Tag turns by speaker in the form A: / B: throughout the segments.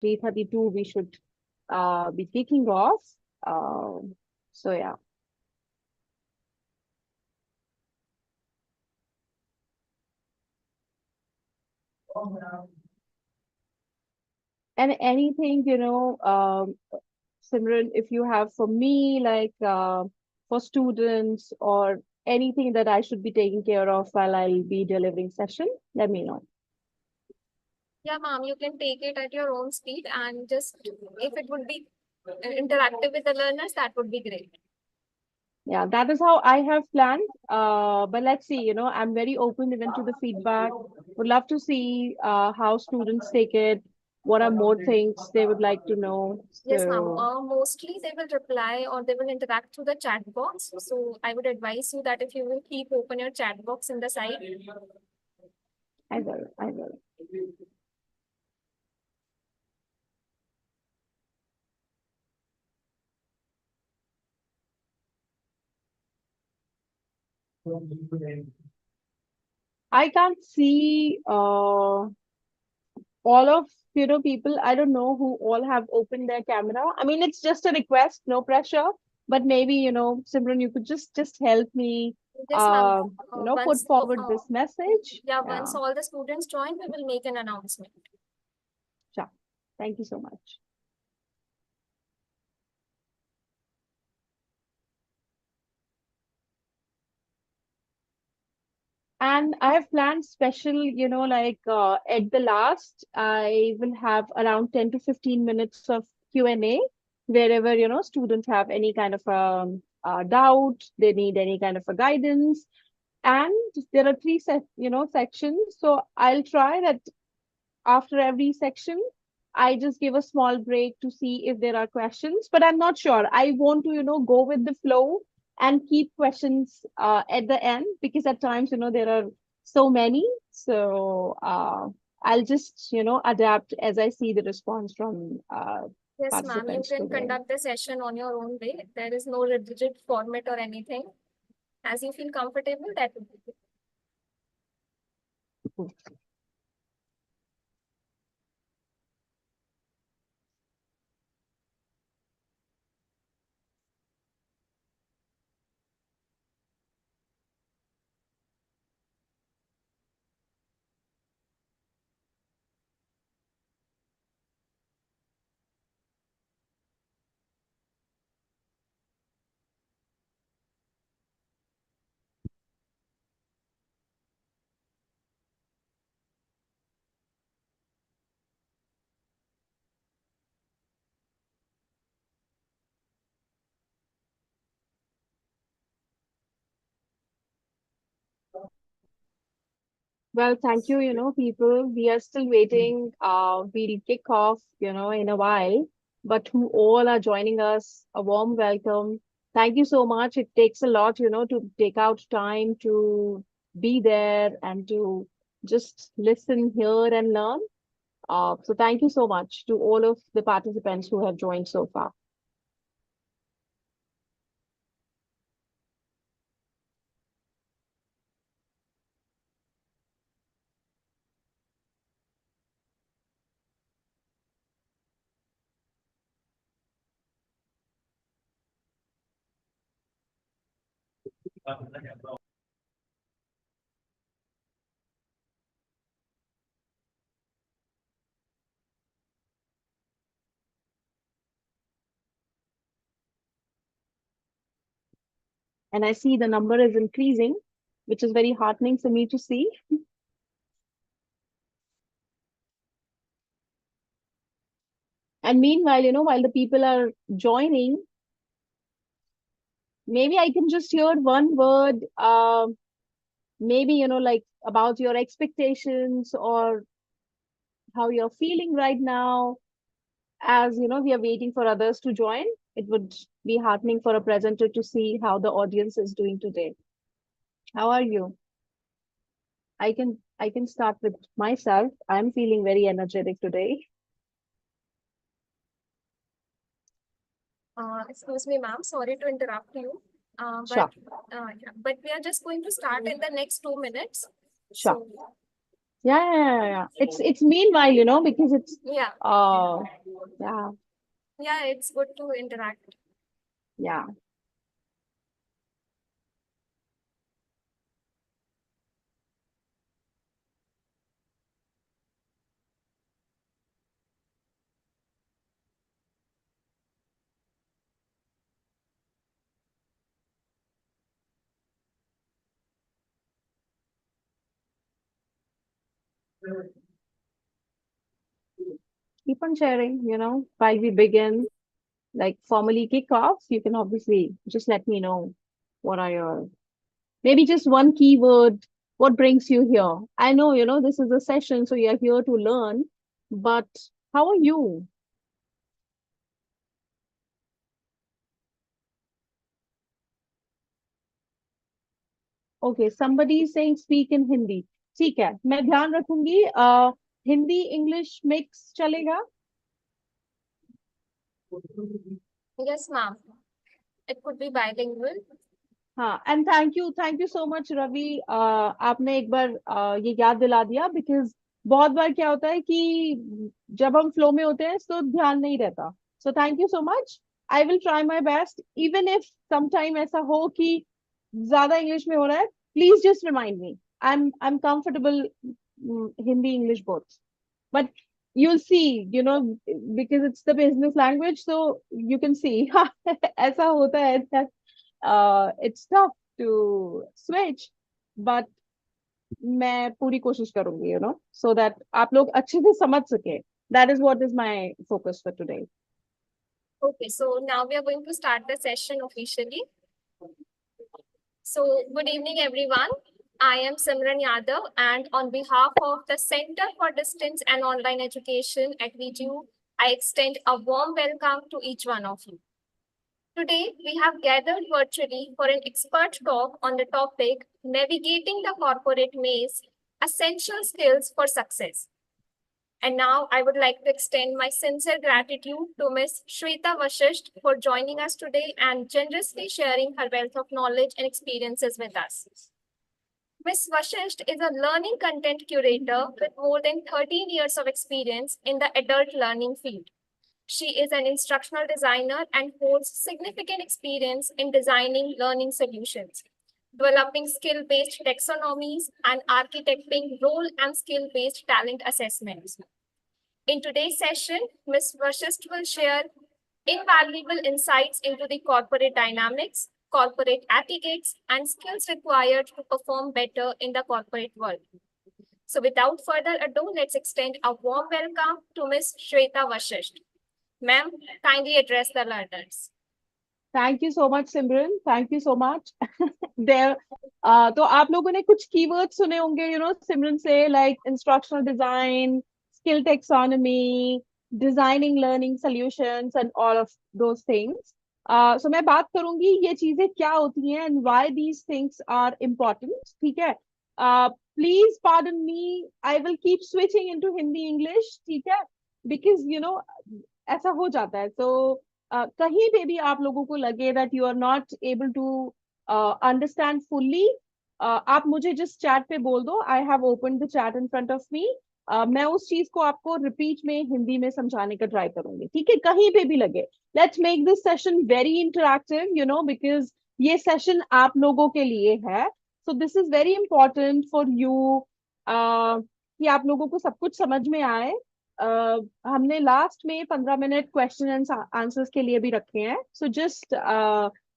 A: 3:32 we should be kicking off. So yeah. And anything, Simran, if you have for me, like for students or anything that I should be taking care of while I'll be delivering session, let me know.
B: Yeah, ma'am, you can take it at your own speed and just if it would be interactive with the learners, that would be great.
A: Yeah, that is how I have planned. But let's see, I'm very open even to the feedback. Would love to see how students take it. What are more things they would like to know?
B: Yes, ma'am.
A: So
B: Mostly they will reply or they will interact through the chat box. So I would advise you that if you will keep open your chat box in the site.
A: I will, I will. I can't see all of people. I don't know who all have opened their camera. I mean, it's just a request, no pressure. But maybe Simran, you could just help me
B: Yes, ma'am.
A: put forward this message.
B: Yeah,
A: Yeah,
B: once all the students join, we will make an announcement.
A: sure. Thank you so much. And I have planned special, like at the last, I will have around 10 to 15 minutes of Q&A wherever, students have any kind of doubt, they need any kind of a guidance. And there are three sections. So I'll try that after every section, I just give a small break to see if there are questions, but I'm not sure. I want to, go with the flow and keep questions at the end because at times, there are so many. So I'll just, adapt as I see the response from
B: Yes, ma'am. You
A: participants
B: can
A: today.
B: conduct the session on your own way. There is no rigid format or anything. As you feel comfortable, that would be good.
A: Well, thank you, people. We are still waiting. We'll kick off, in a while. But who all are joining us, a warm welcome. Thank you so much. It takes a lot, to take out time to be there and to just listen, hear, and learn. So thank you so much to all of the participants who have joined so far. And I see the number is increasing, which is very heartening for me to see. And meanwhile, while the people are joining, maybe I can just hear one word, maybe, like about your expectations or how you're feeling right now. As we are waiting for others to join, it would be heartening for a presenter to see how the audience is doing today. How are you? I can start with myself. I'm feeling very energetic today.
B: Excuse me, ma'am. Sorry to interrupt you.
A: Sure,
B: Yeah, but we are just going to start in the next 2 minutes.
A: sure.
B: So
A: Yeah. It's meanwhile, because it's
B: Yeah,
A: uh yeah,
B: yeah, it's good to interact.
A: yeah. Keep on sharing, while we begin, like formally kick off, you can obviously just let me know what are your maybe just one keyword, what brings you here. I know, this is a session, so you're here to learn, but how are you? Okay, somebody is saying speak in Hindi. ठीक है, मैं ध्यान रखूंगी. Hindi English mix चलेगा?
B: Yes, ma'am. It could be bilingual.
A: हाँ, and thank you so much Ravi. आपने एक बार ये याद दिला दिया, बिकॉज बहुत बार क्या होता है कि जब हम फ्लो में होते हैं तो ध्यान नहीं रहता. So thank you so much. I will try my best, even if sometime ऐसा हो कि ज्यादा इंग्लिश में हो रहा है. Please just remind me. I am comfortable Hindi English both, but you'll see, because it's the business language, so you can see. ऐसा होता है that it's tough to switch, but मैं पूरी कोशिश करूंगी, so that आप लोग अच्छे से समझ सके. That is what is my focus for today.
B: Okay, so now we are going to start the session officially. So, good evening, everyone. I am Simran Yadav, and on behalf of the Center for Distance and Online Education at VGU, I extend a warm welcome to each one of you. Today, we have gathered virtually for an expert talk on the topic Navigating the Corporate Maze, Essential Skills for Success. And now I would like to extend my sincere gratitude to Ms. Shweta Vashisht for joining us today and generously sharing her wealth of knowledge and experiences with us. Ms. Vashisht is a learning content curator with more than 13 years of experience in the adult learning field. She is an instructional designer and holds significant experience in designing learning solutions, developing skill based taxonomies, and architecting role and skill based talent assessments. In today's session, Ms. Vashisht will share invaluable insights into the corporate dynamics, corporate etiquettes, and skills required to perform better in the corporate world. So, without further ado, let's extend a warm welcome to Ms. Shweta Vashisht. Ma'am, kindly address the learners.
A: Thank you so much, Simran. Thank you so much. there तो आप लोगों ने कुछ keywords सुने होंगे, सिमरन से, like instructional design, skill taxonomy, designing learning solutions, and all of those things. So मैं बात करूंगी ये चीजें क्या होती हैं and why these things are important. ठीक है? Please pardon me. I will keep switching into Hindi English. ठीक है? Because ऐसा हो जाता है. So कहीं पे भी आप लोगों को लगे that you are not able to understand fully, आप मुझे जिस चैट पे बोल दो. I have open the chat in front of me. मैं उस चीज को आपको रिपीट में हिंदी में समझाने का ट्राई करूंगी. ठीक है, कहीं पे भी लगे. Let's make this session very interactive, because ये सेशन आप लोगों के लिए है. So this is very important for you, कि आप लोगों को सब कुछ समझ में आए. हमने लास्ट में 15 मिनट क्वेश्चन एंड आंसर्स के लिए भी रखे हैं. So just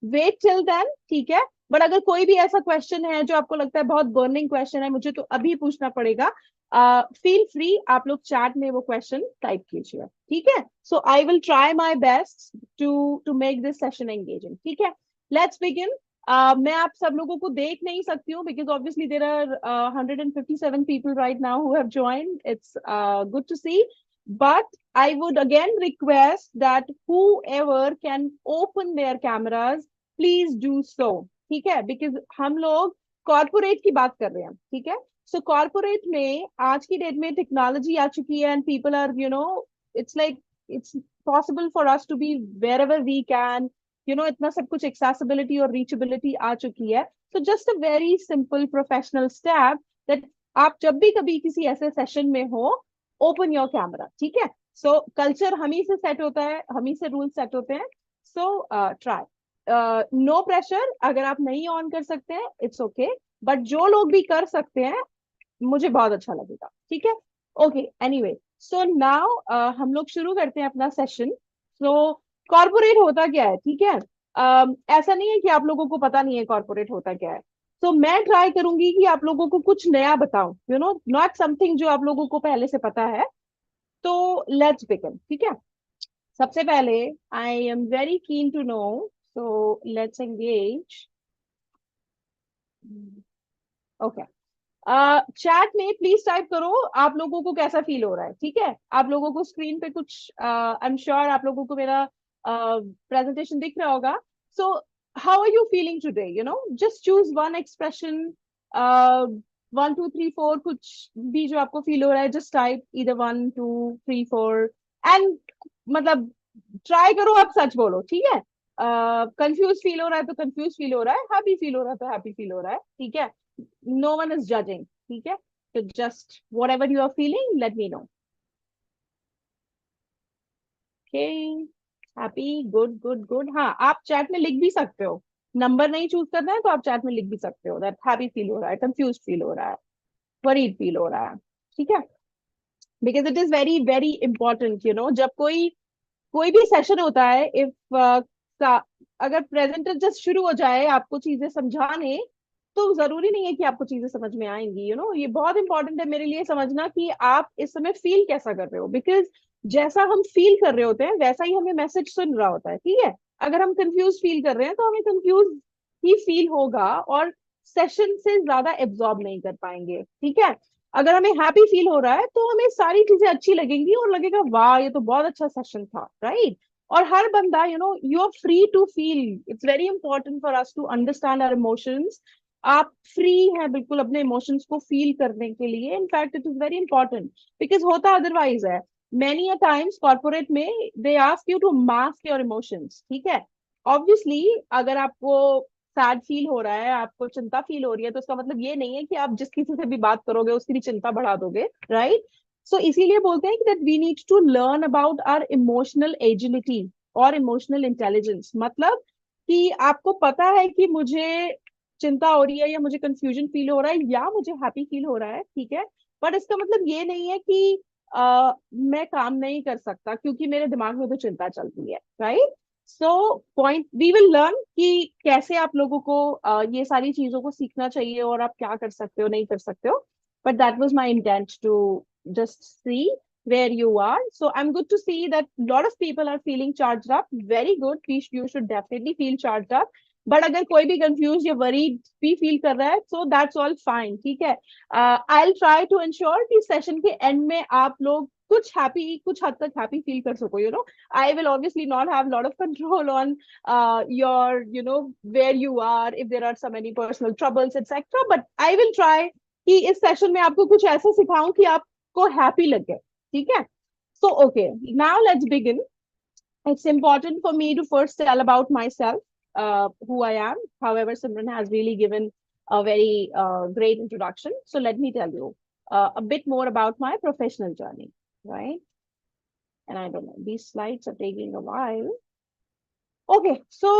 A: wait till then. ठीक है, बट अगर कोई भी ऐसा क्वेश्चन है जो आपको लगता है बहुत बर्निंग क्वेश्चन है, मुझे तो अभी पूछना पड़ेगा, फील फ्री, आप लोग चैट में वो क्वेश्चन टाइप कीजिए. ठीक है, so I will try my best to make this session engaging. ठीक है, लेट्स बिगिन. मैं आप सब लोगों को देख नहीं सकती हूँ because obviously there are 157 people right now who have joined. It's good to see, but I would again request that whoever can open their cameras, please do so. ठीक है, बिकॉज हम लोग कॉर्पोरेट की बात कर रहे हैं. ठीक है, सो कॉर्पोरेट में आज की डेट में टेक्नोलॉजी आ चुकी है and people are it's like it's possible for us to be wherever we can. इतना सब कुछ एक्सेसिबिलिटी और रीचेबिलिटी आ चुकी है. So just a very simple professional step that आप जब भी कभी किसी ऐसे सेशन में हो, ओपन योर कैमरा, ठीक है? सो कल्चर हम ही से सेट होता है, हम ही से रूल सेट होते हैं। सो ट्राई, नो प्रेशर, अगर आप नहीं ऑन कर सकते हैं इट्स ओके, बट जो लोग भी कर सकते हैं मुझे बहुत अच्छा लगेगा, ठीक है? ओके, एनीवे, सो नाउ हम लोग शुरू करते हैं अपना सेशन। सो कॉर्पोरेट होता क्या है, ठीक है? ऐसा नहीं है कि आप लोगों को पता नहीं है कॉर्पोरेट होता क्या है। तो मैं ट्राई करूंगी कि आप लोगों को कुछ नया बताऊं, यू नो, नॉट समथिंग जो आप लोगों को पहले से पता है। तो लेट्स बिगिन, ठीक है? सबसे पहले, I am very keen to know, so let's engage. Okay, chat में प्लीज टाइप करो आप लोगों को कैसा फील हो रहा है, ठीक है? आप लोगों को स्क्रीन पे कुछ, आई एम श्योर आप लोगों को मेरा प्रेजेंटेशन दिख रहा होगा। So how are you feeling today, you know, just choose one expression, 1 2 3 4, कुछ भी जो आपको फील हो रहा है, जस्ट टाइप इधर 1 2 3 4, एंड मतलब ट्राई करो आप सच बोलो, ठीक है? कंफ्यूज फील हो रहा है तो कंफ्यूज फील हो रहा है, हैप्पी फील हो रहा है तो हैप्पी फील हो रहा है, ठीक है? No one is judging, ठीक है? So just whatever you are feeling, let me know. Okay, happy, good, good, good. हाँ, आप चैट में लिख भी सकते हो, नंबर नहीं चूज करना है तो आप चैट में लिख भी सकते हो दैट हैप्पी फील हो रहा है, कंफ्यूज फील हो रहा है, वरीड फील हो रहा है, ठीक है? Because it is very very important, you know, जब कोई कोई भी सेशन होता है, इफ अगर प्रेजेंटर जस्ट शुरू हो जाए आपको चीजें समझाने, तो जरूरी नहीं है कि आपको चीजें समझ में आएंगी, यू नो। ये बहुत इंपॉर्टेंट है मेरे लिए समझना कि आप इस समय फील कैसा कर रहे हो, बिकॉज जैसा हम फील कर रहे होते हैं वैसा ही हमें मैसेज सुन रहा होता है, ठीक है? अगर हम कंफ्यूज फील कर रहे हैं तो हमें कंफ्यूज ही फील होगा और सेशन से ज्यादा एब्जॉर्ब नहीं कर पाएंगे, ठीक है? अगर हमें हैप्पी फील हो रहा है तो हमें सारी चीजें अच्छी लगेंगी और लगेगा वाह ये तो बहुत अच्छा सेशन था, राइट? और हर बंदा, you know, you are free to feel, it's very important for us to understand our emotions. आप फ्री हैं बिल्कुल अपने इमोशंस को फील करने के लिए, in fact it is very important, because होता अदरवाइज है। मेनी अ टाइम्स कॉर्पोरेट में they ask you to mask your emotions, ठीक है? ऑब्वियसली अगर आपको सैड फील हो रहा है, आपको चिंता फील हो रही है, तो इसका मतलब ये नहीं है कि आप जिस किसी से भी बात करोगे उसकी भी चिंता बढ़ा दोगे, राइट? सो इसीलिए बोलते हैं कि that we need to learn about our emotional agility और इमोशनल इंटेलिजेंस। मतलब कि आपको पता है कि मुझे चिंता हो रही है या मुझे कंफ्यूजन फील हो रहा है या मुझे हैप्पी फील हो रहा है, ठीक है? बट इसका मतलब ये नहीं है कि मैं काम नहीं कर सकता क्योंकि मेरे दिमाग में तो चिंता चलती है, right? So point we will learn कि कैसे आप लोगों को ये सारी चीजों को सीखना चाहिए और आप क्या कर सकते हो नहीं कर सकते हो। But that was my intent to just see where you are. So I'm good to see that a lot of people are feeling charged up. Very good. You should definitely feel charged up. But अगर कोई भी confuse या worried भी feel कर रहा है, so that's all fine, ठीक है? I will try to ensure कि सेशन के एंड में आप लोग कुछ हैप्पी, कुछ हद तक हैप्पी फील कर सको, you know. I will obviously not have lot of control on your, you know, where you are, if there are so many personal troubles etc, but I will try कि इस session में आपको कुछ ऐसा सिखाऊं कि आपको हैप्पी लगे, ठीक है? So okay, now let's begin. It's important for me to first tell about myself, who I am. However, Simran has really given a very great introduction. So let me tell you a bit more about my professional journey, right? And I don't know, these slides are taking a while. Okay, so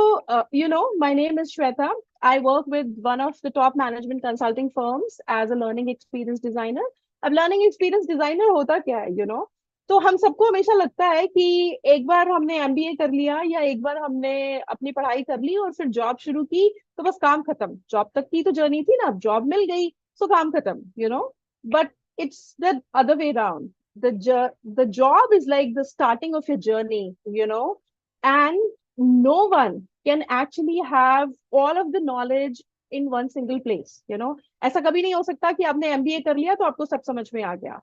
A: you know, my name is Shweta. I work with one of the top management consulting firms as a learning experience designer. अब learning experience designer होता क्या है, you know? तो हम सबको हमेशा लगता है कि एक बार हमने एमबीए कर लिया या एक बार हमने अपनी पढ़ाई कर ली और फिर जॉब शुरू की तो बस काम खत्म। जॉब तक की तो जर्नी थी ना, अब जॉब मिल गई सो काम खत्म, you know. But it's the other way round. The job is like the starting of your journey, you know, and no one can actually have all of the knowledge in one single place, you know। ऐसा कभी नहीं हो सकता कि आपने MBA कर लिया तो आपको सब समझ में आ गया।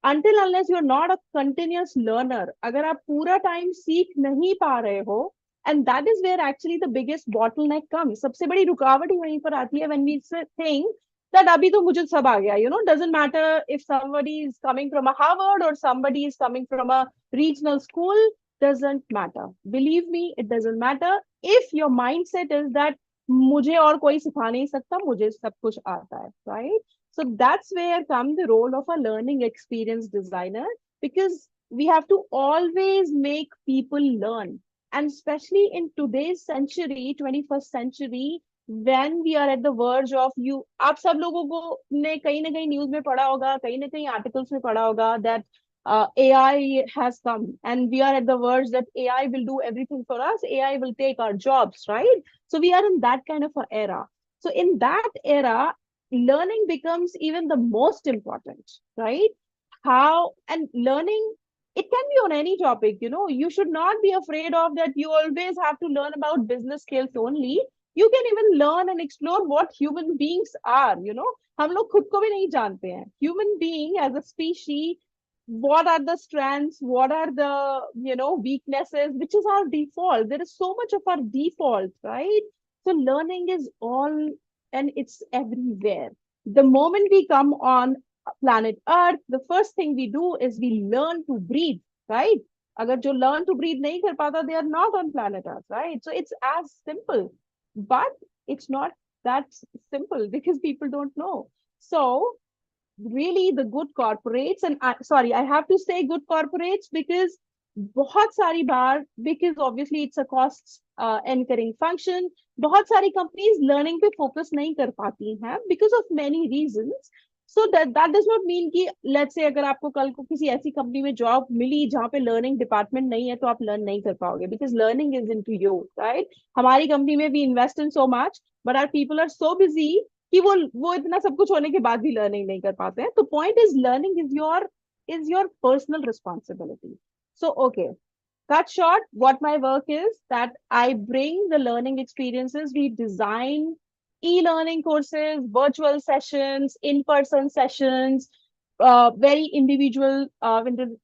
A: until unless you are not a continuous learner, अगर आप पूरा टाइम सीख नहीं पा रहे हो, and that is where actually the biggest bottleneck comes। सबसे बड़ी रुकावट ही वहीं पर आती है when we think that अभी तो मुझे सब आ गया, you know, doesn't matter if somebody is coming from a Harvard or somebody is coming from a regional school, doesn't matter, believe me, it doesn't matter if your mindset is that मुझे और कोई सिखा नहीं सकता, मुझे सब कुछ आता है, right? So that's where come the role of a learning experience designer, because we have to always make people learn. And especially in today's century, 21st century, when we are at the verge of you, आप सब लोगों को ने कहीं ना कहीं news में पढ़ा होगा, कहीं ना कहीं आर्टिकल्स में पढ़ा होगा that AI has come and we are at the verge that AI will do everything for us, AI will take our jobs, right? So we are in that kind of an era. So in that era, learning becomes even the most important, right? How and learning, it can be on any topic, you should not be afraid of that. You always have to learn about business skills only. You can even learn and explore what human beings are. हम लोग खुद को भी नहीं जानते हैं, human being as a species, what are the strengths, what are the weaknesses, which is our default. There is so much of our default, right? So learning is all, and it's everywhere. The moment we come on planet earth, the first thing we do is we learn to breathe, right? अगर जो learn to breathe नहीं कर पाता, they are not on planet earth, right? So it's as simple, but it's not that simple because people don't know. So really the good corporates, and sorry, I have to say good corporates because बहुत सारी बार, because obviously it's a cost incurring function, बहुत सारी companies learning पे focus नहीं कर पाती हैं because of many reasons. So that does not mean कि let's say अगर आपको कल को किसी ऐसी कंपनी में जॉब मिली जहाँ पे लर्निंग डिपार्टमेंट नहीं है तो आप लर्न नहीं कर पाओगे, because learning is into you, right? हमारी कंपनी में we invest in so much, but our people are so busy कि वो इतना सब कुछ होने के बाद भी लर्निंग नहीं कर पाते हैं. तो point is learning is your personal responsibility. So okay, cut short, what my work is that I bring the learning experiences. We design e-learning courses, virtual sessions, in-person sessions, very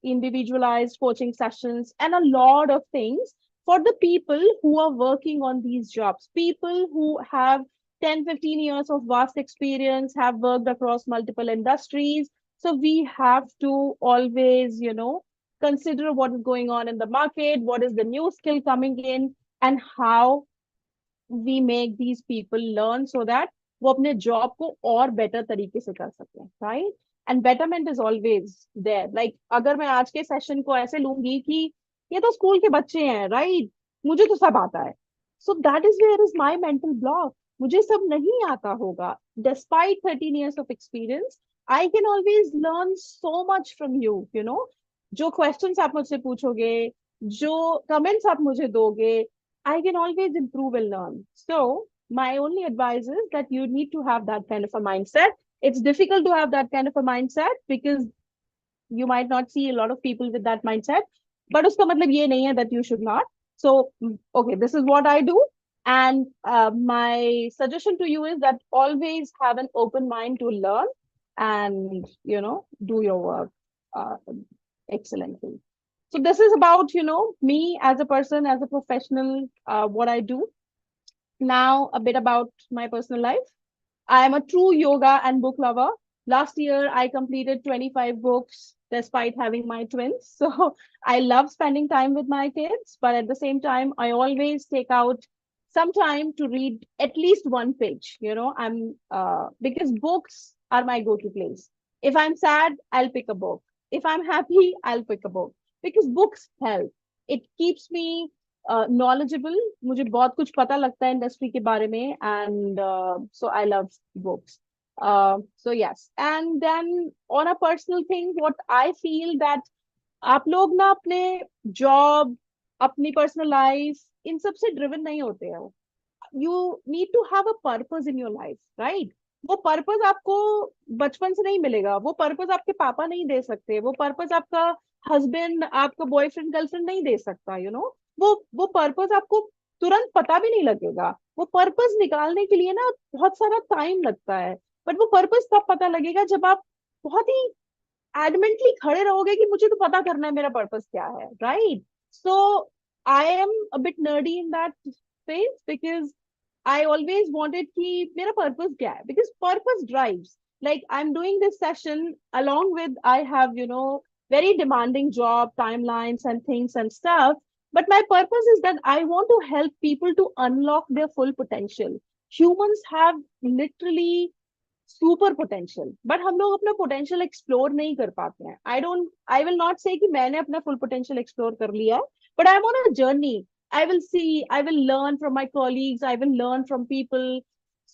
A: individualized coaching sessions, and a lot of things for the people who are working on these jobs. People who have 10, 15 years of vast experience, have worked across multiple industries. So we have to always, consider what is going on in the market, what is the new skill coming in, and how we make these people learn so that वो अपने job को और better तरीके से कर सकें, right? And betterment is always there. Like अगर मैं आज के सेशन को ऐसे लूंगी कि ये तो स्कूल के बच्चे हैं, राइट, मुझे तो सब आता है, so that is where is my mental block. मुझे सब नहीं आता होगा, despite 13 years of experience, I can always learn so much from you. जो क्वेश्चंस आप मुझसे पूछोगे, जो कमेंट्स आप मुझे दोगे, I can always improve and learn. So my only advice is that you need to have that kind of a mindset. It's difficult to have that kind of a mindset because you might not see a lot of people with that mindset. But uska matlab ye nahi hai that you should not. So okay, this is what I do. And my suggestion to you is that always have an open mind to learn and do your work uh, excellently. So this is about me as a person, as a professional, what I do. Now a bit about my personal life. I am a true yoga and book lover. Last year I completed 25 books despite having my twins. So I love spending time with my kids, but at the same time I always take out some time to read at least one page. I'm because books are my go-to place. If I'm sad, I'll pick a book. If I'm happy, I'll pick a book because books help. It keeps me knowledgeable. मुझे बहुत कुछ पता लगता है industry के बारे में, and so I love books. So yes, and then on a personal thing, what I feel that आप लोग ना अपने जॉब, अपनी पर्सनल लाइफ, इन सब से ड्रिवन नहीं होते हो. You need to have a purpose in your life, right? वो पर्पस आपको बचपन से नहीं मिलेगा, वो पर्पस आपके पापा नहीं दे सकते, वो पर्पस आपका हस्बैंड, आपका बॉयफ्रेंड, गर्लफ्रेंड नहीं दे सकता. वो पर्पस आपको तुरंत पता भी नहीं लगेगा. वो पर्पस निकालने के लिए ना बहुत सारा टाइम लगता है, बट वो पर्पस तब पता लगेगा जब आप बहुत ही एडमेंटली खड़े रहोगे कि मुझे तो पता करना है मेरा पर्पस क्या है, right? So I am a bit nerdy in that space because I always wanted कि मेरा purpose क्या है, because purpose drives. Like I'm doing this session along with I have very demanding job timelines and things and stuff, but my purpose is that I want to help people to unlock their full potential. Humans have literally super potential, but हम लोग अपना potential explore नहीं कर पाते हैं. I will not से कि मैंने अपना फुल पोटेंशियल एक्सप्लोर कर लिया, but I am on a journey. I will learn from my colleagues, I will learn from people.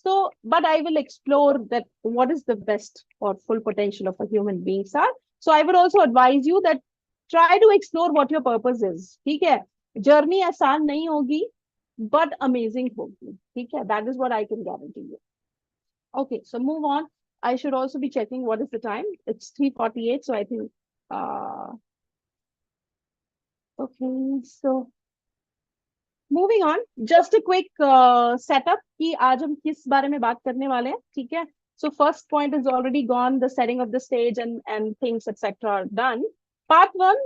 A: So but I will explore that what is the best or full potential of a human beings are. So I would also advise you that try to explore what your purpose is. ठीक है, journey आसान नहीं होगी but amazing होगी. ठीक है, that is what I can guarantee you. Okay, so move on. I should also be checking what is the time. It's 3:48, so I think okay, so moving on, just a quick setup कि आज हम किस बारे में बात करने वाले हैं. ठीक है, so first point is already gone, the setting of the stage and things etc are done. Part 1,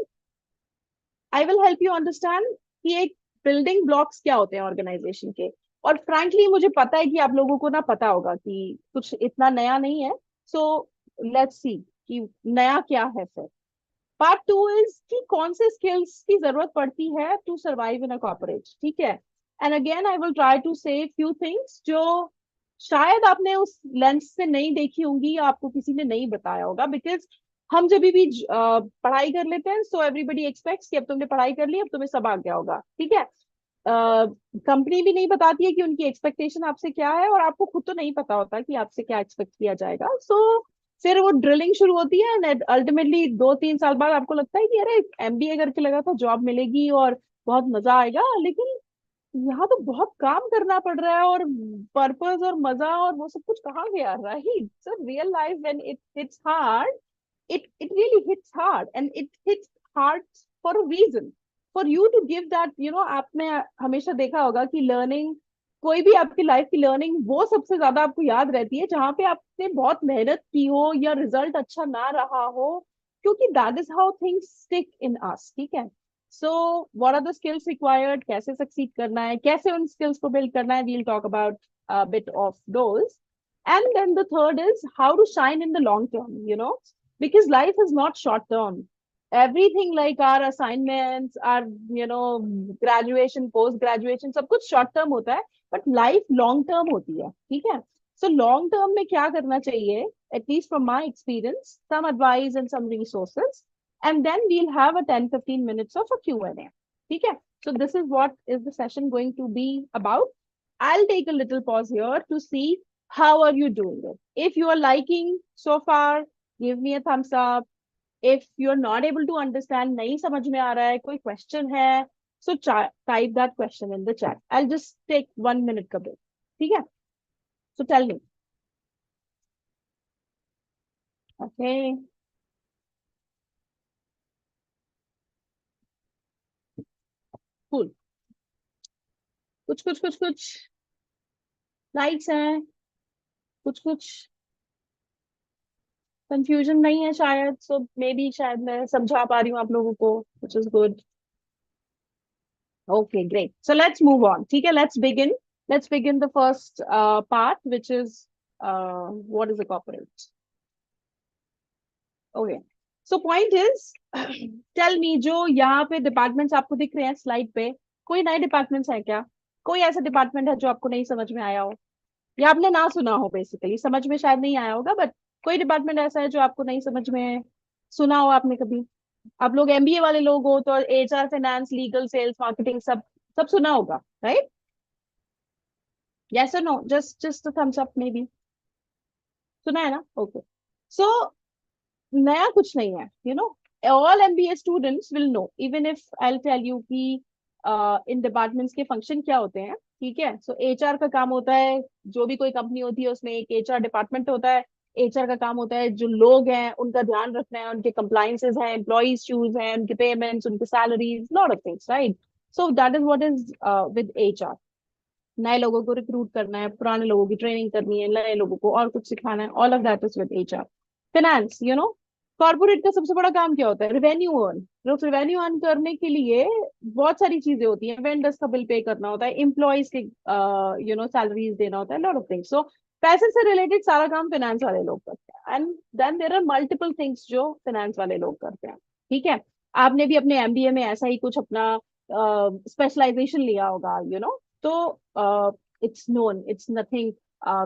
A: I will help you understand कि एक बिल्डिंग ब्लॉक्स क्या होते हैं ऑर्गेनाइजेशन के. और फ्रैंकली मुझे पता है कि आप लोगों को ना पता होगा कि कुछ इतना नया नहीं है. सो लेट्स सी कि नया क्या है फिर. पार्ट 2 इज कि कौन से स्किल्स की जरूरत पड़ती है to survive in a corporate. ठीक है, and again I will try to say few things जो शायद आपने उस लेंस से नहीं देखी होंगी या आपको किसी ने नहीं बताया होगा. बिकॉज हम जब भी पढ़ाई कर लेते हैं, सो एवरीबडी एक्सपेक्ट्स कि अब तुमने पढ़ाई कर ली, अब तुम्हें सब आ गया होगा. ठीक है, कंपनी भी नहीं बताती है कि उनकी एक्सपेक्टेशन आपसे क्या है, और आपको खुद तो नहीं पता होता कि आपसे क्या एक्सपेक्ट किया जाएगा. सो फिर वो ड्रिलिंग शुरू होती है एंड अल्टीमेटली 2-3 साल बाद आपको लगता है कि अरे एमबीए करके लगा था जॉब मिलेगी और बहुत मजा आएगा, लेकिन यहाँ तो बहुत काम करना पड़ रहा है और पर्पस और मजा और वो सब कुछ कहाँ गया. Right, so real life when it hits hard, it really hits hard, and it hits hard for a reason. For you to give that, आपने हमेशा देखा होगा कि लर्निंग, कोई भी आपकी लाइफ की लर्निंग वो सबसे ज्यादा आपको याद रहती है जहां पे आपने बहुत मेहनत की हो या रिजल्ट अच्छा ना रहा हो, क्योंकि that is how things stick in us. ठीक है, so what are the skills required, कैसे सक्सीड करना है, कैसे उन स्किल्स को बिल्ड करना है, we'll talk about bit of those. And then the third is how to shine in the long term, because life is not short term. Everything like our assignments, our graduation, post graduation, सब कुछ short term होता है, but life long term होती है. ठीक है, so long term में क्या करना चाहिए, at least from my experience, some advice and some resources, and then we'll have a 10-15 minutes of a Q&A. ठीक है, so this is what is the session going to be about. I'll take a little pause here to see how are you doing it. If you are liking so far, give me a thumbs up. If you're not able to understand, नहीं समझ में आ रहा है, कोई question है, so type that question in the chat. I'll just take 1 minute का break. ठीक है, so tell me. Okay, cool. कुछ likes हैं, कुछ confusion नहीं है शायद, so maybe शायद मैं समझा पा रही हूँ आप लोगों को, which is good. Okay, great. So let's move on. ठीक है, let's begin. Let's begin the first part, which is what is a corporate? Okay. So point is, tell me, जो यहाँ पे डिपार्टमेंट्स आपको दिख रहे हैं स्लाइड पे, कोई नए डिपार्टमेंट्स है क्या? कोई ऐसा डिपार्टमेंट है जो आपको नहीं समझ में आया हो या आपने ना सुना हो? बेसिकली समझ में शायद नहीं आया होगा, बट कोई डिपार्टमेंट ऐसा है जो आपको नहीं समझ में, सुना हो आपने कभी? आप लोग एमबीए वाले लोग हो तो HR, finance, legal, sales, marketing, सब सब सुना होगा, राइट? यस और no, just thumbs up maybe. सुना है ना? ओके. सो नया कुछ नहीं है, all MBA students will know, even if I will tell you कि इन डिपार्टमेंट्स के फंक्शन क्या होते हैं. ठीक है, सो एचआर का काम होता है, जो भी कोई कंपनी होती है उसमें एक एचआर डिपार्टमेंट होता है. एचआर का काम होता है जो लोग हैं उनका ध्यान रखना है, उनके कंप्लायंसेस हैं, एम्प्लॉय इश्यूज हैं, उनके पेमेंट्स, उनके salaries, lot of things, right? So that is what is with HR. नए लोगों को रिक्रूट करना है, पुराने लोगों की ट्रेनिंग करनी है, नए लोगों को और कुछ सिखाना है, all of that is with HR. Finance, corporate का सबसे बड़ा काम क्या होता है? Revenue earn. रेवेन्यू अर्न करने के लिए बहुत सारी चीजें होती हैं. वेंडर्स का बिल पे करना होता है, एम्प्लॉयज के सैलरीज देना होता है, लॉट ऑफ थिंग्स. सो पैसे से रिलेटेड सारा काम फाइनेंस वाले लोग करते हैं, and then there are multiple things जो फाइनेंस वाले लोग करते हैं. ठीक है, आपने भी अपने एमबीए में ऐसा ही कुछ अपना स्पेशलाइजेशन लिया होगा, तो it's known, it's nothing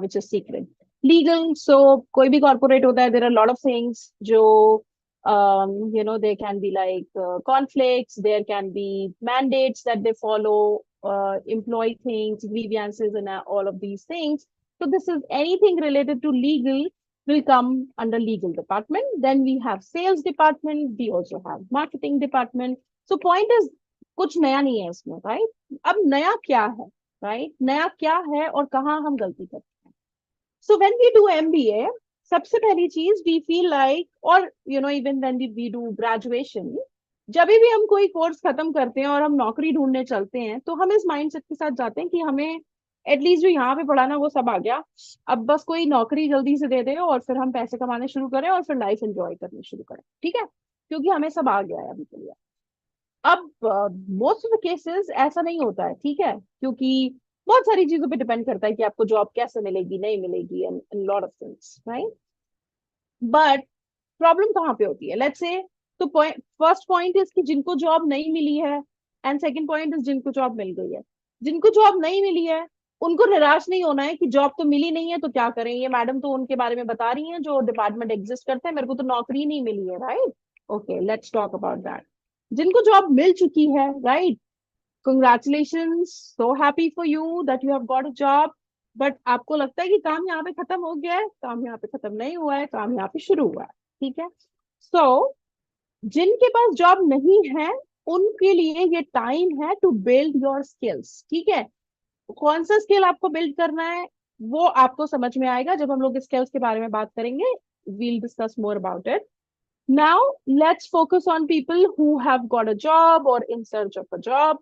A: which is secret. Legal, so कोई भी corporate होता है, there are a lot of things जो there can be like conflicts, there can be mandates that they follow, employee things, grievances, and all of these things. So this is anything related to legal will come under legal department. Then we have sales department, we also have marketing department. So point is कुछ नया नहीं है इसमें, right? अब नया क्या है, right? नया क्या है और कहाँ हम गलती करते हैं? So when we do MBA, सबसे पहली चीज we feel like, और even when we do graduation, जब भी हम कोई कोर्स खत्म करते हैं और हम नौकरी ढूंढने चलते हैं, तो हम इस माइंडसेट के साथ जाते हैं कि हमें एटलीस्ट जो यहाँ पे पढ़ा ना वो सब आ गया, अब बस कोई नौकरी जल्दी से दे दे और फिर हम पैसे कमाने शुरू करें और फिर लाइफ एंजॉय करनी शुरू करें, ठीक है, क्योंकि हमें सब आ गया है अभी के लिए। अब मोस्ट ऑफ द केसेस ऐसा नहीं होता है, ठीक है, क्योंकि बहुत सारी चीजों पे डिपेंड करता है कि आपको जॉब कैसे मिलेगी, नहीं मिलेगी, and lot of things, right? But problem कहाँ पे होती है, लेट्स से, तो फर्स्ट पॉइंट इज कि जिनको जॉब नहीं मिली है, एंड सेकंड पॉइंट इज जिनको जॉब मिल गई है। जिनको जॉब नहीं मिली है उनको निराश नहीं होना है कि जॉब तो मिली नहीं है तो क्या करें, ये मैडम तो उनके बारे में बता रही हैं जो डिपार्टमेंट एग्जिस्ट करते हैं, मेरे को तो नौकरी नहीं मिली है, right? Okay, let's talk about that. जिनको जॉब मिल चुकी है, right, congratulations, so happy for you that you have got a job. But आपको लगता है कि काम यहाँ पे खत्म हो गया है, काम यहाँ पे खत्म नहीं हुआ है, काम यहाँ पे शुरू हुआ है, ठीक है? सो जिनके पास जॉब नहीं है उनके लिए ये टाइम है टू बिल्ड योर स्किल्स, ठीक है? कौन सा स्किल आपको बिल्ड करना है वो आपको समझ में आएगा जब हम लोग स्किल्स के बारे में बात करेंगे, we'll discuss more about it. Now let's focus on people who have got a job or in search of a job.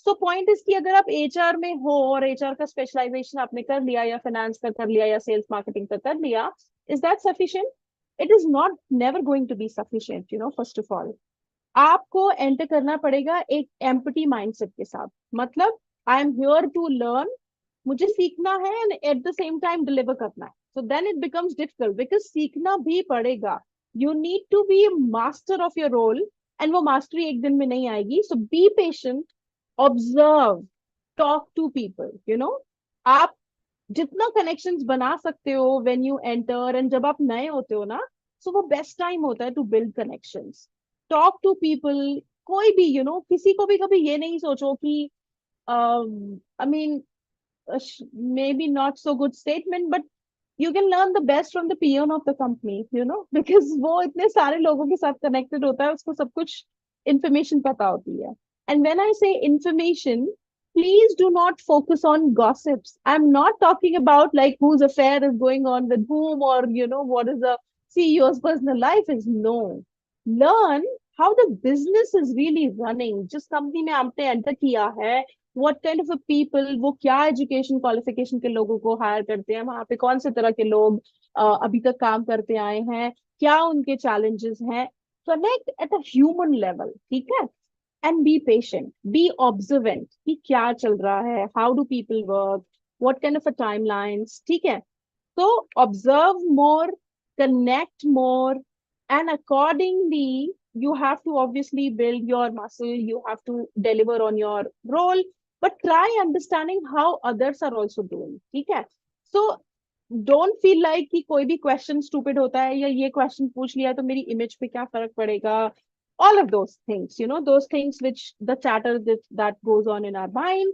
A: So point is कि अगर आप HR में हो और HR का स्पेशलाइजेशन आपने कर लिया या फाइनेंस का कर लिया या सेल्स मार्केटिंग का कर लिया, is that sufficient? It is not never going to be sufficient, first of all. आपको एंटर करना पड़ेगा एक एम्प्टी माइंडसेट के साथ, मतलब I am here to learn, मुझे सीखना है and at the same time deliver करना है। So then it becomes difficult because सीखना भी पड़ेगा, you need to be master of your role, and वो मास्टरी एक दिन में नहीं आएगी। So be patient, observe, talk to people, आप जितना कनेक्शंस बना सकते हो व्हेन यू एंटर, एंड जब आप नए होते हो ना, सो वो बेस्ट टाइम होता है to build connections, talk to people. कोई भी किसी को भी कभी ये नहीं सोचो कि I mean may be not so good statement, but you can learn the best from the peon of the company, because वो इतने सारे लोगों के साथ connected होता है, उसको सब कुछ information पता होती है। And when I say information, please do not focus on gossips. I'm not talking about like whose affair is going on with whom, or what is the CEO's personal life is. No, learn how the business is really running, जिस company में आपने enter किया है, what kind of a people, वो क्या education qualification के लोगों को हायर करते हैं, वहां पे कौन से तरह के लोग अभी तक काम करते आए हैं, क्या उनके चैलेंजेस हैं, connect at a human level, ठीक है? And be patient, be observant कि क्या चल रहा है, how do people work, what kind of a timelines, ठीक है? तो observe more, connect more, and accordingly you have to obviously build your muscle, you have to deliver on your role, but try understanding how others are also doing, ठीक है? So don't feel like कि कोई भी question stupid होता है या ये question पूछ लिया तो मेरी image पे क्या फर्क पड़ेगा, all of those things, those things which the chatter that goes on in our mind.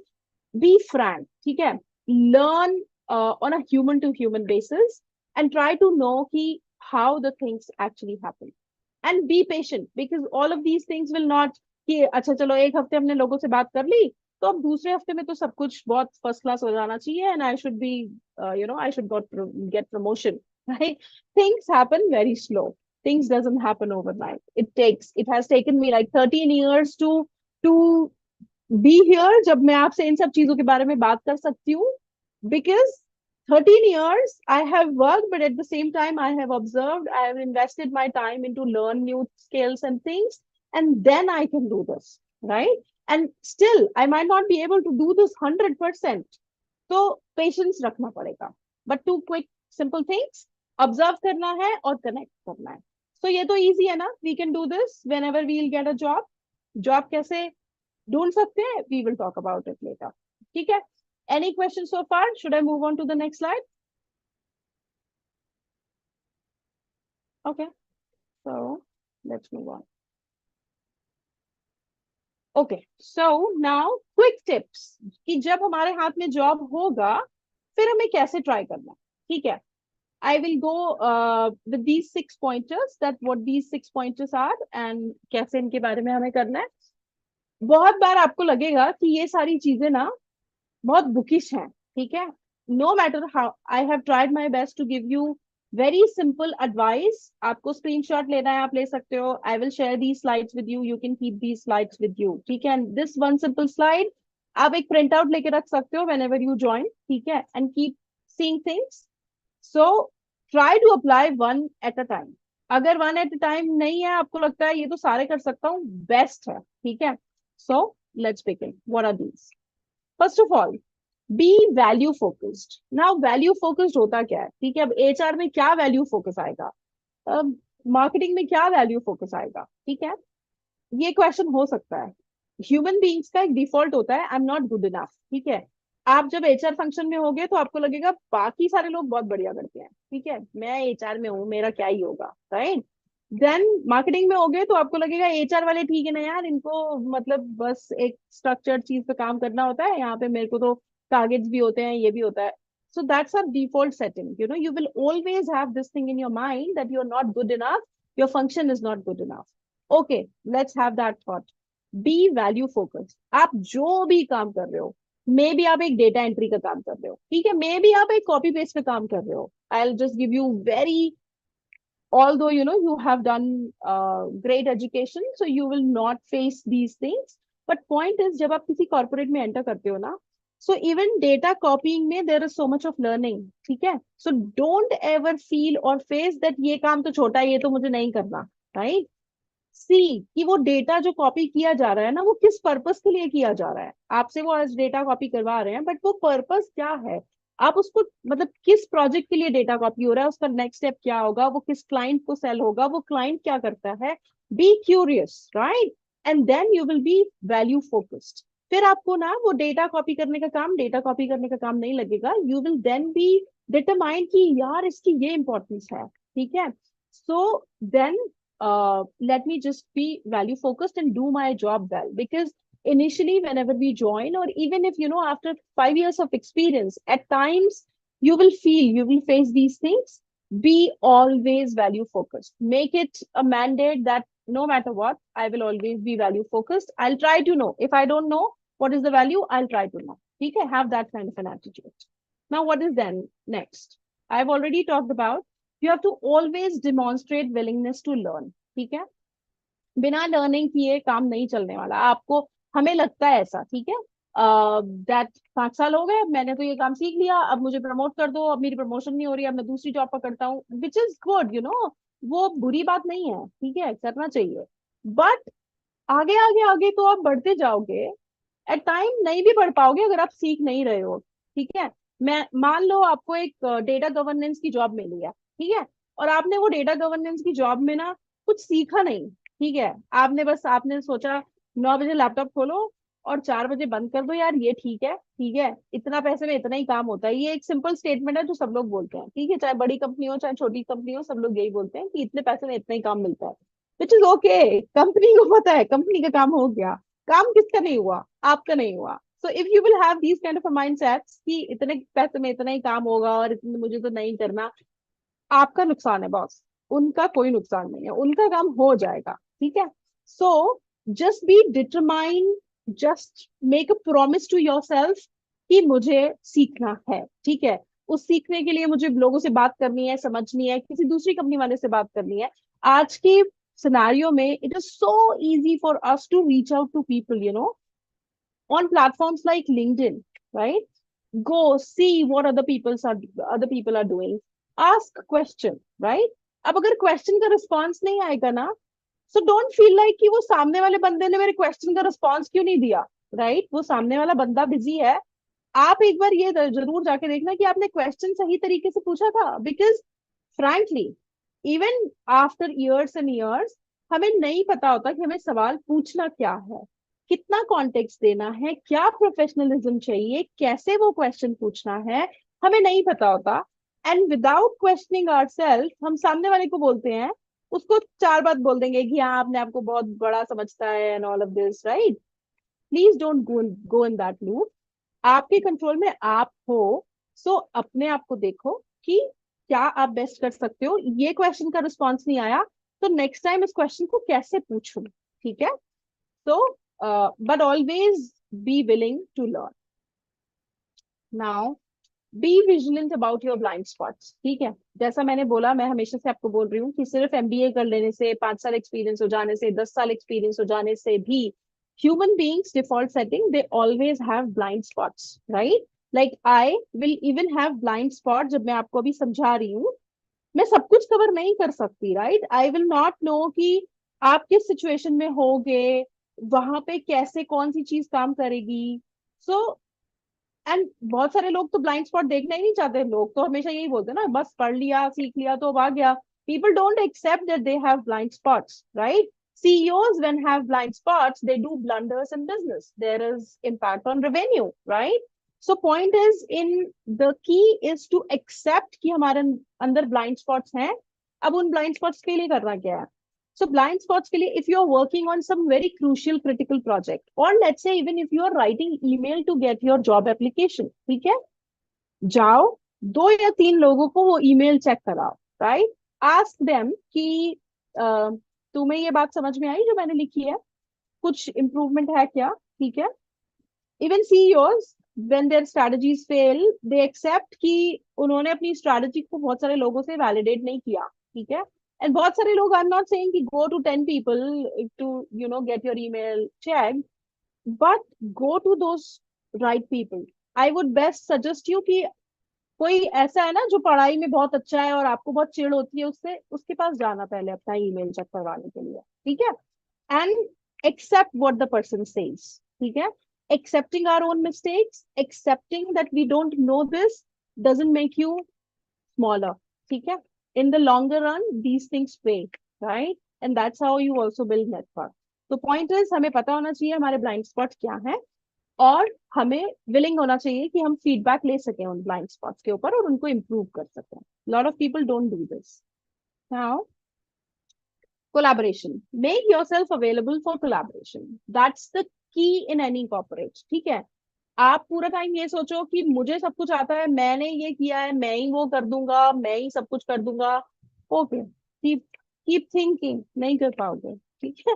A: Be frank, ठीक है? Learn on a human to human basis and try to know कि how the things actually happen, and be patient because all of these things will not कि अच्छा चलो एक हफ्ते हमने लोगों से बात कर ली तो अब दूसरे हफ्ते में तो सब कुछ बहुत फर्स्ट क्लास हो जाना चाहिए and I should be I should get promotion, right? Things happen very slow, things doesn't happen overnight, it has taken me like 13 years to be here जब मैं आपसे इन सब चीजों के बारे में बात कर सकती हूँ, because 13 years I have worked, but at the same time I have observed, I have invested my time into learn new skills and things, and then I can do this, right? And still I might not be able to do this 100%, so patience रखना पड़ेगा, but two quick simple things, observe करना है और connect करना है। So ये तो easy है ना, we can do this whenever we'll get a job। job कैसे ढूंढ सकते हैं, we will talk about it later, ठीक है? Any questions so far? Should I move on to the next slide? Okay, so let's move on. Okay, so now quick tips कि जब हमारे हाथ में जॉब होगा फिर हमें कैसे ट्राई करना है, ठीक है. I will go with these 6 pointers, that what these 6 pointers are and कैसे इनके बारे में हमें करना है. बहुत बार आपको लगेगा कि ये सारी चीजें ना बहुत बुकिश हैं, ठीक है. No matter how, I have tried my best to give you very simple advice. आपको स्क्रीनशॉट लेना है आप ले सकते हो. I will share the slides with you, you can keep the slides with you, ठीक है. And this one simple slide आप एक प्रिंट आउट लेके रख सकते हो whenever you join, ठीक है. And keep seeing things. So try to apply one at a time. अगर वन एट अ टाइम नहीं है, आपको लगता है ये तो सारे कर सकता हूँ, बेस्ट है, ठीक है. So let's begin. What are these? First of all, be value focused. Now value focused होता क्या है, ठीक है. अब एचआर में क्या वैल्यू फोकस आएगा, अब मार्केटिंग में क्या वैल्यू फोकस आएगा, ठीक है. ये क्वेश्चन हो सकता है. ह्यूमन बीइंग्स का एक डिफॉल्ट होता है, आई एम नॉट गुड इनफ, ठीक है. आप जब एचआर फंक्शन में होगे तो आपको लगेगा बाकी सारे लोग बहुत बढ़िया करते हैं, ठीक है, मैं एचआर में हूँ, मेरा क्या ही होगा, राइट. देन मार्केटिंग में होगे तो आपको लगेगा एचआर वाले ठीक है ना यार, इनको मतलब बस एक स्ट्रक्चर्ड चीज पे काम करना होता है, यहाँ पे मेरे को तो टारगेट्स भी होते हैं, ये भी होता है. So that's our default setting. You will always have this thing in your mind that you're not good enough, your function is not good enough. Okay, let's have that thought. Be value focused. आप जो भी काम कर रहे हो, may be आप एक data entry का काम कर रहे हो, ठीक है, मे बी आप एक कॉपी पेस्ट पे काम कर रहे हो. I'll just give you very, although you have done great education, so you will not face these things. But point is, जब आप किसी कॉर्पोरेट में एंटर करते हो ना, so even data copying में there is so much of learning, ठीक है. So don't ever feel or face that ये काम तो छोटा है, ये तो मुझे नहीं करना, right. सी कि वो डेटा जो कॉपी किया जा रहा है ना, वो किस पर्पस के लिए किया जा रहा है. आपसे वो आज डेटा कॉपी करवा रहे हैं, बट वो पर्पस क्या है, आप उसको मतलब किस प्रोजेक्ट के लिए डेटा कॉपी हो रहा है, उसका नेक्स्ट स्टेप क्या होगा, वो किस क्लाइंट को सेल होगा, वो क्लाइंट क्या करता है. Be curious, right. And then you will be value focused. फिर आपको ना वो डेटा कॉपी करने का काम नहीं लगेगा. You will then be determined कि यार इसकी ये इंपॉर्टेंस है, ठीक है. So then let me just be value focused and do my job well, because initially whenever we join, or even if after 5 years of experience, at times you will face these things. Be always value focused. Make it a mandate that no matter what, I will always be value focused. I'll try to know. If I don't know what is the value, I'll try to know. Okay, have that kind of an attitude. Now what is then next? I've already talked about, you have to always demonstrate willingness to learn, ठीक है. बिना learning किए काम नहीं चलने वाला. आपको, हमें लगता है ऐसा, ठीक है, दैट 5 साल हो गए, मैंने तो ये काम सीख लिया, अब मुझे प्रमोट कर दो, अब मेरी प्रमोशन नहीं हो रही, अब मैं दूसरी जॉब पकड़ता हूँ, विच इज गुड, वो बुरी बात नहीं है, ठीक है, करना चाहिए. बट आगे आगे आगे तो आप बढ़ते जाओगे, एट टाइम नहीं भी बढ़ पाओगे अगर आप सीख नहीं रहे हो, ठीक है. मैं मान लो आपको एक डेटा गवर्नेंस की जॉब मिली है, ठीक है, और आपने वो डेटा गवर्नेंस की जॉब में ना कुछ सीखा नहीं, ठीक है. आपने सोचा 9 बजे लैपटॉप खोलो और 4 बजे बंद कर दो, यार ये ठीक है, ठीक है, इतना पैसे में इतना ही काम होता है. ये एक सिंपल स्टेटमेंट है जो सब लोग बोलते हैं, ठीक है, चाहे बड़ी कंपनी हो चाहे छोटी कंपनी हो, सब लोग यही बोलते हैं कि इतने पैसे में इतना ही काम मिलता है. विच इज ओके, कंपनी को पता है कंपनी का काम हो गया, काम किसका नहीं हुआ, आपका नहीं हुआ. So if you will have these kind of mind sets कि इतने पैसे में इतना ही काम होगा और मुझे तो नहीं करना, आपका नुकसान है बॉस, उनका कोई नुकसान नहीं है, उनका काम हो जाएगा, ठीक है. So just be determine, just make a promise to yourself कि मुझे सीखना है, ठीक है. उस सीखने के लिए मुझे लोगों से बात करनी है, समझनी है, किसी दूसरी कंपनी वाले से बात करनी है. आज के सिनेरियो में it is so easy for us to reach out to people, on platforms like LinkedIn, right? Go see what other people are doing. Ask question, right? अब अगर क्वेश्चन का रिस्पॉन्स नहीं आएगा ना, सो डोंट फील लाइक कि वो सामने वाले बंदे ने मेरे क्वेश्चन का रिस्पॉन्स क्यों नहीं दिया, राइट. वो सामने वाला बंदा बिजी है. आप एक बार ये जरूर जाके देखना कि आपने क्वेश्चन सही तरीके से पूछा था, because frankly even after years and years हमें नहीं पता होता कि हमें सवाल पूछना क्या है, कितना कॉन्टेक्स्ट देना है, क्या प्रोफेशनलिज्म चाहिए, कैसे वो क्वेश्चन पूछना है, हमें नहीं पता होता। एंड विदाउट क्वेश्चनिंग आवरसेल्फ हम सामने वाले को बोलते हैं, उसको चार बात बोल देंगे कि हाँ आपने आपको बहुत बड़ा समझता है and all of this, right? Please don't go in that loop. आपके कंट्रोल में आप हो, सो अपने आप को देखो कि क्या आप बेस्ट कर सकते हो। ये क्वेश्चन का रिस्पॉन्स नहीं आया तो नेक्स्ट टाइम इस क्वेश्चन को कैसे पूछूं, ठीक है? So, but always be willing to learn. Now, be vigilant about your blind spots. ठीक है? जैसा मैंने बोला, मैं हमेशा से आपको बोल रही हूँ कि सिर्फ एमबीए कर लेने से, 5 साल एक्सपीरियंस हो जाने से, 10 साल एक्सपीरियंस हो जाने से भी human beings default setting they always have blind spots, right? Like I will even have blind spots जब मैं आपको अभी समझा रही हूँ। मैं सब कुछ कवर नहीं कर सकती, right? I will not know कि आप किस सिचुएशन में होगे, वहां पे कैसे कौन सी चीज काम करेगी। सो एंड बहुत सारे लोग तो ब्लाइंड स्पॉट देखना ही नहीं चाहते। लोग तो हमेशा यही बोलते हैं ना, बस पढ़ लिया सीख लिया तो अब आ गया। People don't accept that they have blind spots, right? CEOs when have blind spots they do blunders in business, there is impact on revenue, right? So point is in the key is to accept कि हमारे अंदर blind spots हैं। अब उन blind spots के लिए करना क्या है? So blind spots के लिए if you are working on some very crucial critical project, or let's say even if you are writing email to get your job application, ठीक है? जाओ 2 या 3 लोगों को वो ईमेल चेक कराओ, राइट? आस्क देम कि तुम्हें ये बात समझ में आई जो मैंने लिखी है, कुछ इम्प्रूवमेंट है क्या, ठीक है? Even CEOs when their strategies fail they accept कि उन्होंने अपनी स्ट्रेटजी को बहुत सारे लोगों से वैलिडेट नहीं किया, ठीक है? एंड बहुत सारे लोग, आई एम नॉट सेइंग कि go to 10 people to get your email check, but go to those right people. I would best suggest you कि कोई ऐसा है ना जो पढ़ाई में बहुत अच्छा है और आपको बहुत चिढ़ होती है उससे, उसके पास जाना पहले अपना ईमेल चेक करवाने के लिए, ठीक है? And accept what the person says, ठीक है? Accepting our own mistakes, accepting that we don't know this doesn't make you smaller, ठीक है? In the longer run these things pay, right? And that's how you also build network. तो point is हमें पता होना चाहिए हमारे blind spots क्या हैं, और हमें willing होना चाहिए कि हम feedback ले सकें उन blind spots के ऊपर और उनको improve कर सकें। lot of people don't do this. Now collaboration, make yourself available for collaboration, that's the key in any corporate, ठीक है? आप पूरा टाइम ये सोचो कि मुझे सब कुछ आता है, मैंने ये किया है, मैं ही वो कर दूंगा, मैं ही सब कुछ कर दूंगा, ओके? कीप कीप थिंकिंग, नहीं कर पाओगे, ठीक है?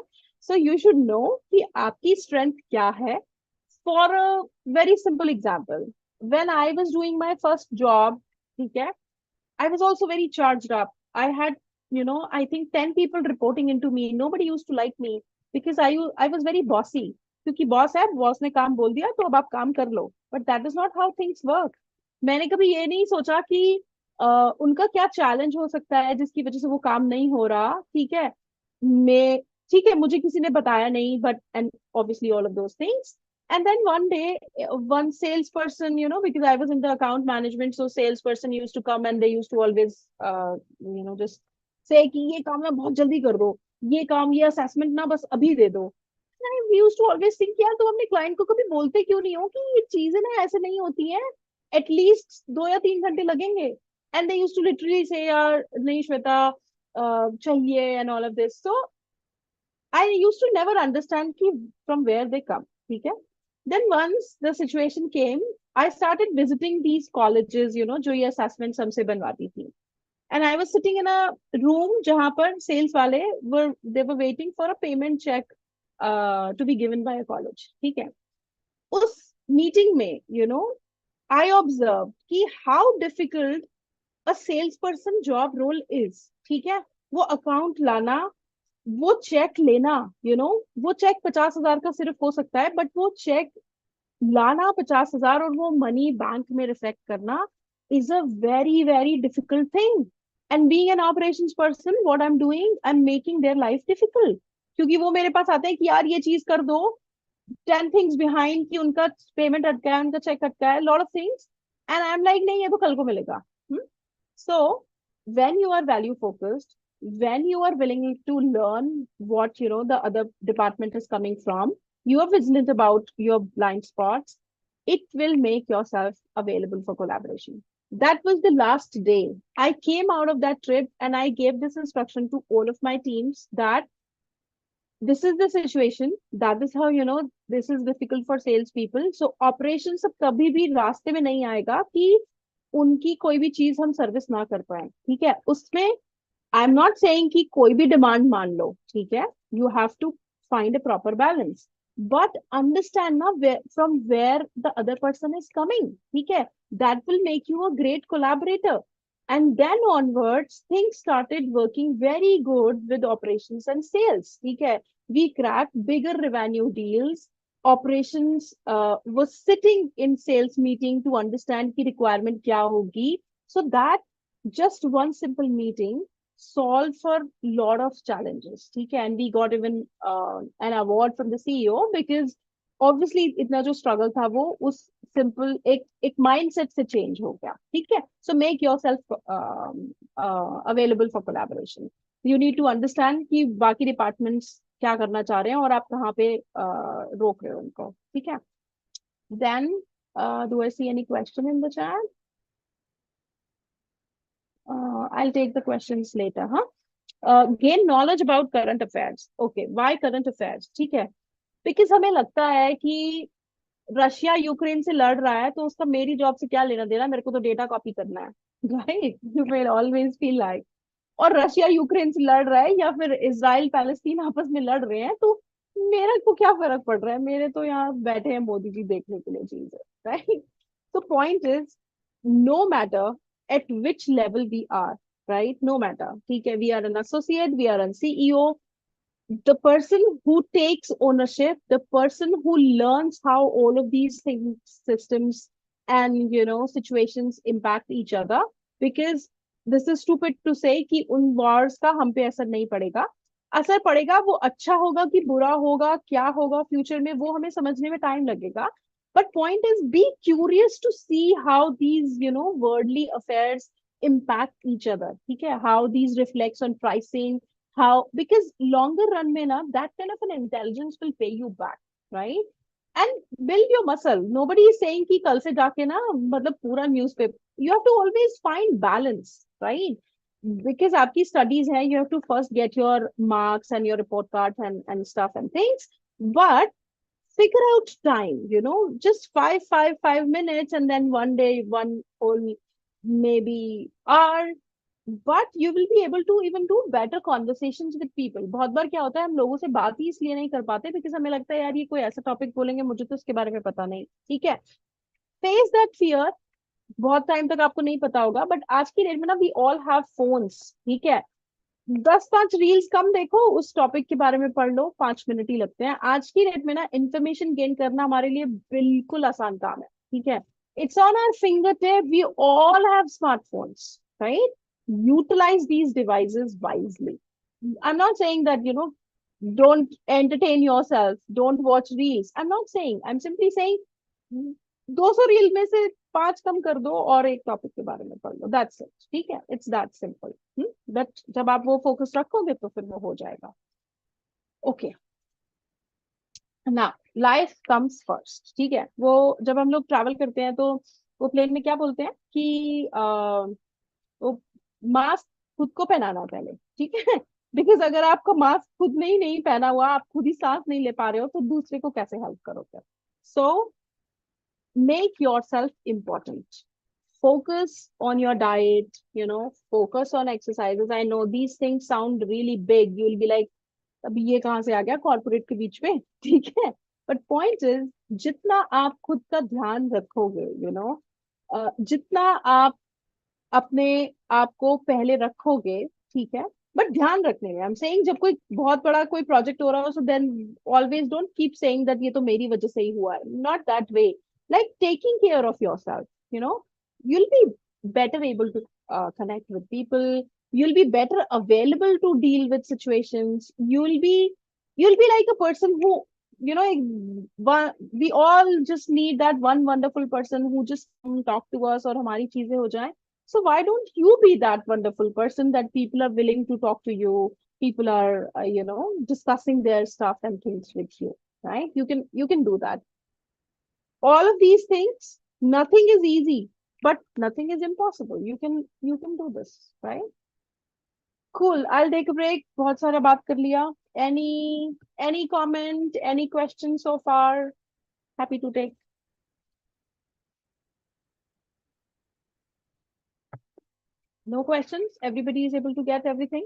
A: सो यू शुड नो कि आपकी स्ट्रेंथ क्या है। For a very simple example, when I was doing my first job, ठीक है, I was also very charged up. I had, I think 10 people reporting into me. Nobody used to like me because I was very bossy. क्योंकि boss है, boss ने काम बोल दिया तो अब आप काम कर लो, but that is not how things work. मैंने कभी ये नहीं सोचा कि उनका क्या चैलेंज हो सकता है जिसकी वजह से वो काम नहीं हो रहा, ठीक है? मैं ठीक है, मुझे किसी ने बताया नहीं, but and obviously all of those things. And then one day, one salesperson, because I was in the account management, so salesperson used to come and they used to always, just say कि ये काम ना बहुत जल्दी कर दो, ये काम, ये असेसमेंट ना बस अभी दे दो। We used to always think यार तुम अपने क्लाइंट को कभी बोलते क्यों नहीं हो कि ये चीजें ना ऐसे नहीं होती हैं, एटलीस्ट 2 या 3 घंटे लगेंगे। And they used to literally say यार नहीं श्वेता चाहिए and all of this. So I used to never understand ki from where they come. Okay. Then once the situation came, I started visiting these colleges, जो ये assessments हमसे बनवाती थी. And I was sitting in a room जहाँ पर sales वाले they were waiting for a payment check to be given by a college. ठीक है. उस meeting में, I observed कि how difficult a salesperson job role is. ठीक है. वो account लाना, वो चेक लेना, वो चेक 50,000 का सिर्फ हो सकता है, बट वो चेक लाना 50,000 और वो मनी बैंक में रिफ्लेक्ट करना is a very very difficult thing. And being an operations person what I am doing, I am making their life difficult, क्योंकि वो मेरे पास आते हैं कि यार ये चीज कर दो, 10 थिंग्स बिहाइंड कि उनका पेमेंट अटका है, उनका चेक अटका है, lot of things, and I am like नहीं ये तो कल को मिलेगा। So when you are value focused, when you are willing to learn what the other department is coming from, you are vigilant about your blind spots, it will make yourself available for collaboration. That was the last day. I came out of that trip and I gave this instruction to all of my teams that this is the situation. That is how, this is difficult for sales people. So operations अब कभी भी रास्ते में नहीं आएगा कि उनकी कोई भी चीज हम सर्विस ना कर पाए, ठीक है? उसमें आई एम नॉट सेइंग कि कोई भी डिमांड मान लो, ठीक है? You have to find a proper balance, but understand now from where the other person is coming, ठीक है? That will make you a great collaborator. And then onwards, things started working very good with operations and sales. Okay, we cracked bigger revenue deals. Operations was sitting in sales meeting to understand the requirement kya hogi. So that just one simple meeting solved for lot of challenges. Okay, and we got even an award from the CEO because obviously इतना जो struggle था वो उस simple एक mindset से change हो गया, ठीक है? So make yourself available for collaboration. You need to understand कि बाकी डिपार्टमेंट्स क्या करना चाह रहे हैं और आप कहाँ पे रोक रहे हो उनको, ठीक है? Then do I see any question in the chat? I'll take the questions later, huh? Gain knowledge about current affairs. Okay, why current affairs? ठीक है, बिकॉज हमें लगता है कि रशिया यूक्रेन से लड़ रहा है तो उसका मेरी जॉब से क्या लेना देना, मेरे को तो डेटा कॉपी करना है, right? You will always feel like. और रशिया यूक्रेन से लड़ रहा है या फिर इजराइल पैलेस्टीन आपस में लड़ रहे हैं तो मेरे को क्या फर्क पड़ रहा है, मेरे तो यहाँ बैठे हैं मोदी जी देखने के लिए चीज है, राइट? तो point is, no matter at which level we are, right? No matter, ठीक है? We are an associate, we are an CEO, the person who takes ownership, the person who learns how all of these things, systems, and situations impact each other. Because this is stupid to say कि उन wars का हम पे असर नहीं पड़ेगा. असर पड़ेगा, वो अच्छा होगा कि बुरा होगा, क्या होगा फ्यूचर में, वो हमें समझने में टाइम लगेगा. But point is, be curious to see how these worldly affairs impact each other, ठीक है? How these reflects on pricing, how, because longer run mein na, that kind of an intelligence will pay you back, right? And build your muscle. Nobody is saying ki kal se jaake na matlab pura newspaper. You have to always find balance, right? Because aapki studies hai, you have to first get your marks and your report cards and stuff and things, but figure out time, just 5 minutes, and then one day one whole maybe hour, but you will be able to even do better conversations with people. बहुत बार क्या होता है, हम लोगों से बात ही इसलिए नहीं कर पाते बिकॉज हमें लगता है यार ये कोई ऐसा टॉपिक बोलेंगे मुझे तो इसके बारे में पता नहीं, ठीक है? Face that fear. बहुत टाइम तक आपको नहीं पता होगा, बट आज की डेट में ना वी ऑल हैव फोन्स, ठीक है? 10-5 रील्स कम देखो, उस टॉपिक के बारे में पढ़ लो, 5 मिनट ही लगते हैं. आज की डेट में ना इंफॉर्मेशन गेन करना हमारे लिए बिल्कुल आसान काम है, ठीक है? It's on our finger tip. We all have smartphones, right? Utilize these devices wisely. I'm not saying that don't entertain yourself, don't watch reels. I'm not saying, I'm simply saying 200 reel में से 5 कम कर दो और एक topic के बारे में पढ़ लो. दैट्स इट, ठीक है? It's that simple. बट जब आप वो फोकस रखोगे तो फिर वो हो जाएगा. ओके, ना लाइफ कम्स फर्स्ट, ठीक है? वो जब हम लोग ट्रैवल करते हैं तो वो प्लेन में क्या बोलते हैं कि वो मास्क खुद को पहनाना पहले, ठीक है? बिकॉज अगर आपका मास्क खुद में ही नहीं पहना हुआ, आप खुद ही सांस नहीं ले पा रहे हो, तो दूसरे को कैसे हेल्प करोगे? सो make yourself important. Focus on your diet, focus on exercises. I know these things sound really big. You'll be like, अभी ये कहाँ से आ गया कॉर्पोरेट के बीच में, ठीक है? बट पॉइंट इज, जितना आप खुद का ध्यान रखोगे, जितना आप अपने आप को पहले रखोगे, ठीक है? बट ध्यान रखने में, आई एम सेइंग, जब कोई बहुत बड़ा कोई प्रोजेक्ट हो रहा हो, so then always don't keep saying that ये तो मेरी वजह से ही हुआ है. Not that way. Like taking care of yourself, you'll be better able to connect with people. You'll be better available to deal with situations. You'll be like a person who, we all just need that one wonderful person who just talk to us और हमारी चीजें हो जाए. So why don't you be that wonderful person that people are willing to talk to you? People are, discussing their stuff and things with you, right? You can do that. All of these things, nothing is easy, but nothing is impossible. You can do this, right? Cool. I'll take a break. बहुत सारा बात कर लिया. Any comment, any question so far? Happy to take. No questions? Everybody is able to get everything?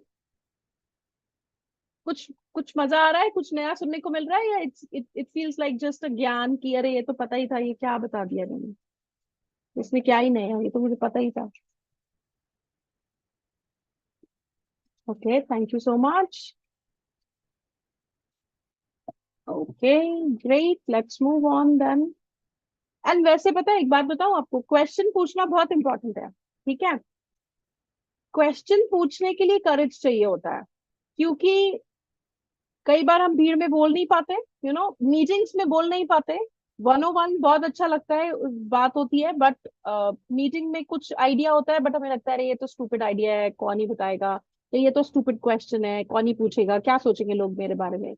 A: कुछ कुछ मजा आ रहा है, कुछ नया सुनने को मिल रहा है, या it feels like just a ज्ञान कि अरे ये तो पता ही था, ये क्या बता दिया मैंने, इसमें क्या ही नया है, ये तो मुझे पता ही था. Okay, thank you so much. Okay, great, let's move on then. And वैसे पता है, एक बात बताऊं आपको, क्वेश्चन पूछना बहुत इंपॉर्टेंट है. ठीक है, क्वेश्चन पूछने के लिए करेज चाहिए होता है, क्योंकि कई बार हम भीड़ में बोल नहीं पाते, मीटिंग्स में बोल नहीं पाते. 101 बहुत अच्छा लगता है, बात होती है, बट मीटिंग में कुछ आइडिया होता है, बट हमें लगता है अरे ये तो स्टूपिड आइडिया है, कौन ही बताएगा, तो ये तो स्टूपिड क्वेश्चन है, कौन ही पूछेगा, क्या सोचेंगे लोग मेरे बारे में.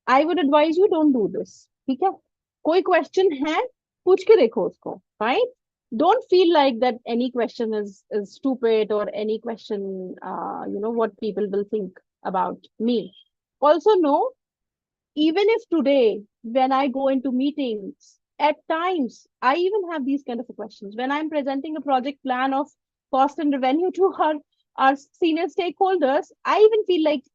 A: I would advise you, don't do this. ठीक है, कोई क्वेश्चन है, पूछ के देखो उसको, right? Don't feel like that any question is stupid, or any question, what people will think about me. Also know, even if today when I go into meetings, at times I even have these kind of questions when I'm presenting a project plan of cost and revenue to our senior stakeholders. I even feel like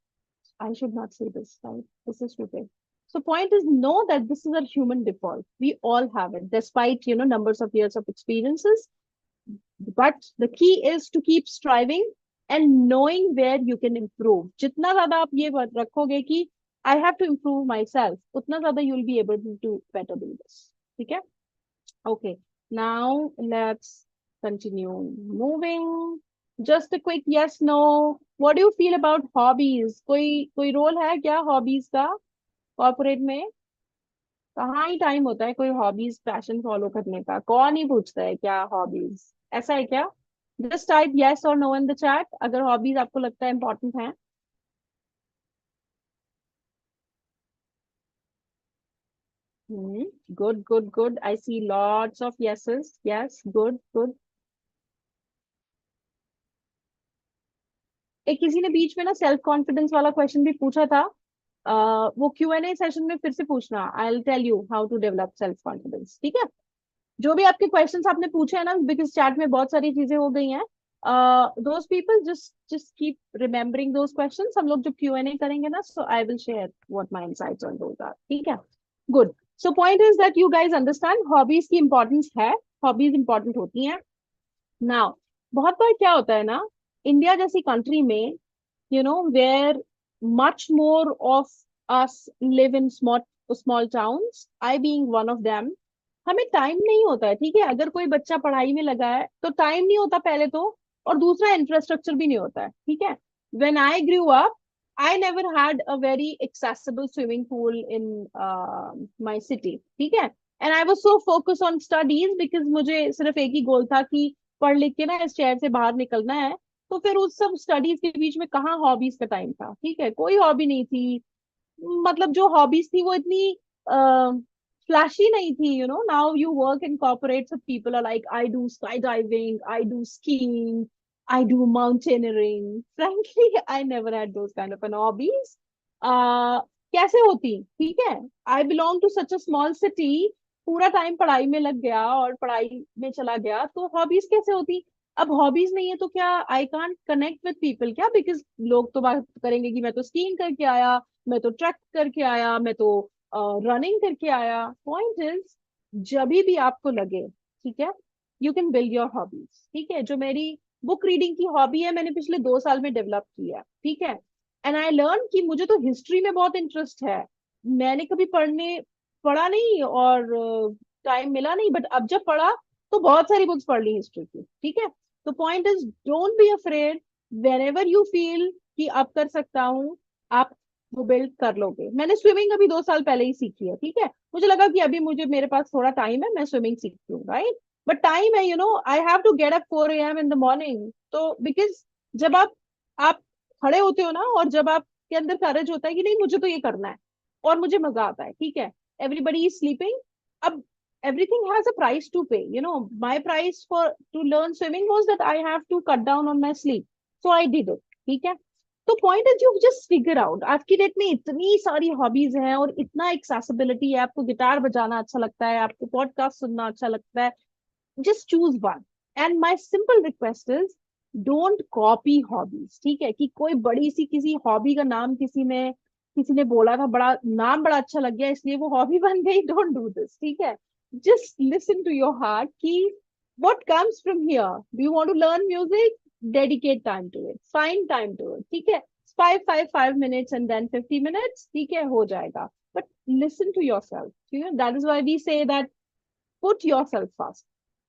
A: I should not say this, right? This is stupid. So point is, know that this is a human default. We all have it, despite numbers of years of experiences. But the key is to keep striving and knowing where you can improve. जितना ज़्यादा आप ये रखोगे कि I have to improve myself, उतना ज़्यादा you'll be able to do better than this. ठीक है? Okay. Now let's continue moving. Just a quick yes, no. What do you feel about hobbies? कोई रोल है क्या hobbies का corporate में? कहाँ ही टाइम होता है कोई हॉबीज पैशन फॉलो करने का? कौन ही पूछता है क्या हॉबीज? ऐसा है क्या? जस्ट टाइप यस और नो इन द चैट अगर हॉबीज आपको लगता है इंपॉर्टेंट है. Good good good, I see lots of yeses. Yes, good good. एक किसी ने बीच में ना सेल्फ कॉन्फिडेंस वाला क्वेश्चन भी पूछा था. वो Q&A सेशन में फिर से पूछना. I will tell you how to develop self confidence. ठीक है, जो भी आपके क्वेश्चंस आपने पूछे हैं ना, बिकॉज चैट में बहुत सारी चीजें हो गई हैं. Those people just keep remembering those questions. हम लोग जब Q&A करेंगे ना, so I will share what my insights on those are. ठीक है, good. So point is that you guys understand hobbies की इंपॉर्टेंस है. हॉबीज इंपॉर्टेंट होती हैं. नाउ बहुत बार क्या होता है ना, इंडिया जैसी कंट्री में, where much more of us live in small towns, I being one of them. हमें टाइम नहीं होता है. ठीक है, अगर कोई बच्चा पढ़ाई में लगा है तो टाइम नहीं होता पहले तो, और दूसरा इंफ्रास्ट्रक्चर भी नहीं होता है. ठीक है, when I grew up, I never had a very accessible swimming pool in my city. ठीक है, and I was so focus on studies, because मुझे सिर्फ एक ही गोल था कि पढ़ लिख के ना इस शहर से बाहर निकलना है. तो फिर उस सब स्टडीज के बीच में कहाँ हॉबीज का टाइम था? ठीक है, कोई हॉबी नहीं थी. मतलब जो हॉबीज थी वो इतनी flashy nahi thi. Now you work in corporates, of people are like, I do skydiving, I do skiing, I do mountaineering. Frankly, I never had those kind of an hobbies. कैसे होती? ठीक है, I belong to such a small city. पूरा time पढ़ाई में लग गया और पढ़ाई में चला गया, तो हॉबीज कैसे होती? अब हॉबीज नहीं है तो क्या I can't connect with people क्या? बिकॉज लोग तो बात करेंगे कि मैं तो स्कीइंग करके आया, मैं तो ट्रैक करके आया, मैं तो रनिंग करके आया. पॉइंट इज, जब भी आपको लगे, ठीक है, you can build your hobbies. ठीक है, जो मेरी बुक रीडिंग की हॉबी है, मैंने पिछले 2 साल में डेवलप की है. ठीक है, एंड आई लर्न कि मुझे तो हिस्ट्री में बहुत इंटरेस्ट है. मैंने कभी पढ़ा नहीं, और टाइम मिला नहीं, बट अब जब पढ़ा तो बहुत सारी बुक्स पढ़ ली हिस्ट्री की. ठीक है, तो point is, don't be afraid. Wherever you feel कि अब कर सकता हूँ, आप वो बिल्ड कर लोगे. मैंने स्विमिंग अभी 2 साल पहले ही सीखी है. ठीक है, मुझे लगा कि अभी मेरे पास थोड़ा टाइम है, मैं स्विमिंग सीखती हूँ, राइट? बट टाइम है, I have to get up 4 AM in the morning. तो बिकॉज जब आप खड़े होते हो ना, और जब आपके अंदर करेज होता है कि नहीं मुझे तो ये करना है और मुझे मजा आता है, ठीक है, everybody is sleeping. अब everything has a price to pay. My price for to learn swimming was that I have to cut down on my sleep. So I did it. ठीक है. तो पॉइंट है, यू जस्ट फिगर आउट. आज की date में इतनी सारी hobbies हैं और इतना एक्सेसिबिलिटी है. आपको गिटार बजाना अच्छा लगता है, आपको पॉडकास्ट सुनना अच्छा लगता है, just choose one. And my simple request is don't copy hobbies. ठीक है, कि कोई बड़ी सी किसी हॉबी का नाम किसी ने बोला था, बड़ा नाम बड़ा अच्छा लग गया इसलिए वो हॉबी बन गई. Don't do this. ठीक है, just listen to your heart कि what comes from here. Do you want to learn music? Dedicate time to it, find time to it. ठीक है, 5 minutes and then 50 minutes. ठीक है, हो जाएगा. But listen to yourself. That is why we say that put yourself first.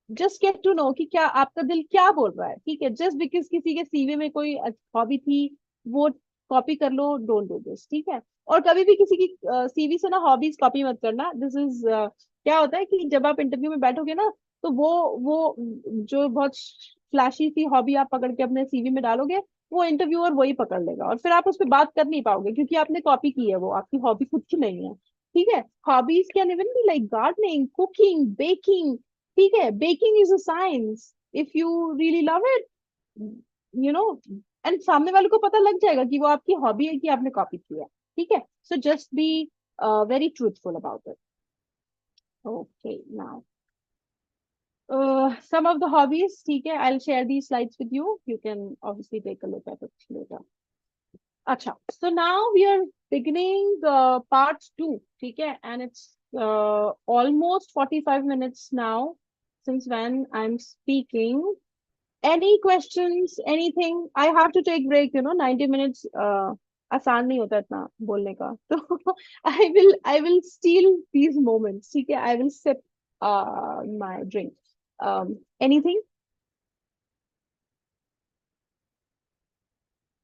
A: Just get to know कि क्या आपका दिल क्या बोल रहा है. ठीक है, जस्ट बिकॉज किसी के सीवी में कोई हॉबी थी वो कॉपी कर लो, डोंट डू दिस. ठीक है, और कभी भी किसी की सीवी से ना हॉबीज कॉपी मत करना. दिस इज क्या होता है कि जब आप इंटरव्यू में बैठोगे ना, तो वो जो बहुत फ्लैशी सी हॉबी आप पकड़ के अपने सीवी में डालोगे, वो इंटरव्यूअर वही पकड़ लेगा और फिर आप उस पर बात कर नहीं पाओगे क्योंकि आपने कॉपी की है, वो आपकी हॉबी खुद की नहीं है. ठीक है, hobbies can even be like gardening, cooking, baking. ठीक है, baking is a science. If you really love it, you know and सामने वाले को पता लग जाएगा कि वो आपकी हॉबी है कि आपने कॉपी किया है. ठीक है, so just be very truthful about it. Okay, now some of the hobbies. ठीक है, I'll share these slides with you. You can obviously take a look at it later. अच्छा, so now we are beginning part 2. ठीक है, and it's almost 45 minutes now since when I'm speaking. Any questions, anything? I have to take break, 90 minutes आसान नहीं होता इतना बोलने का. तो I will steal these moments. ठीक है, I will sip my drink. Anything?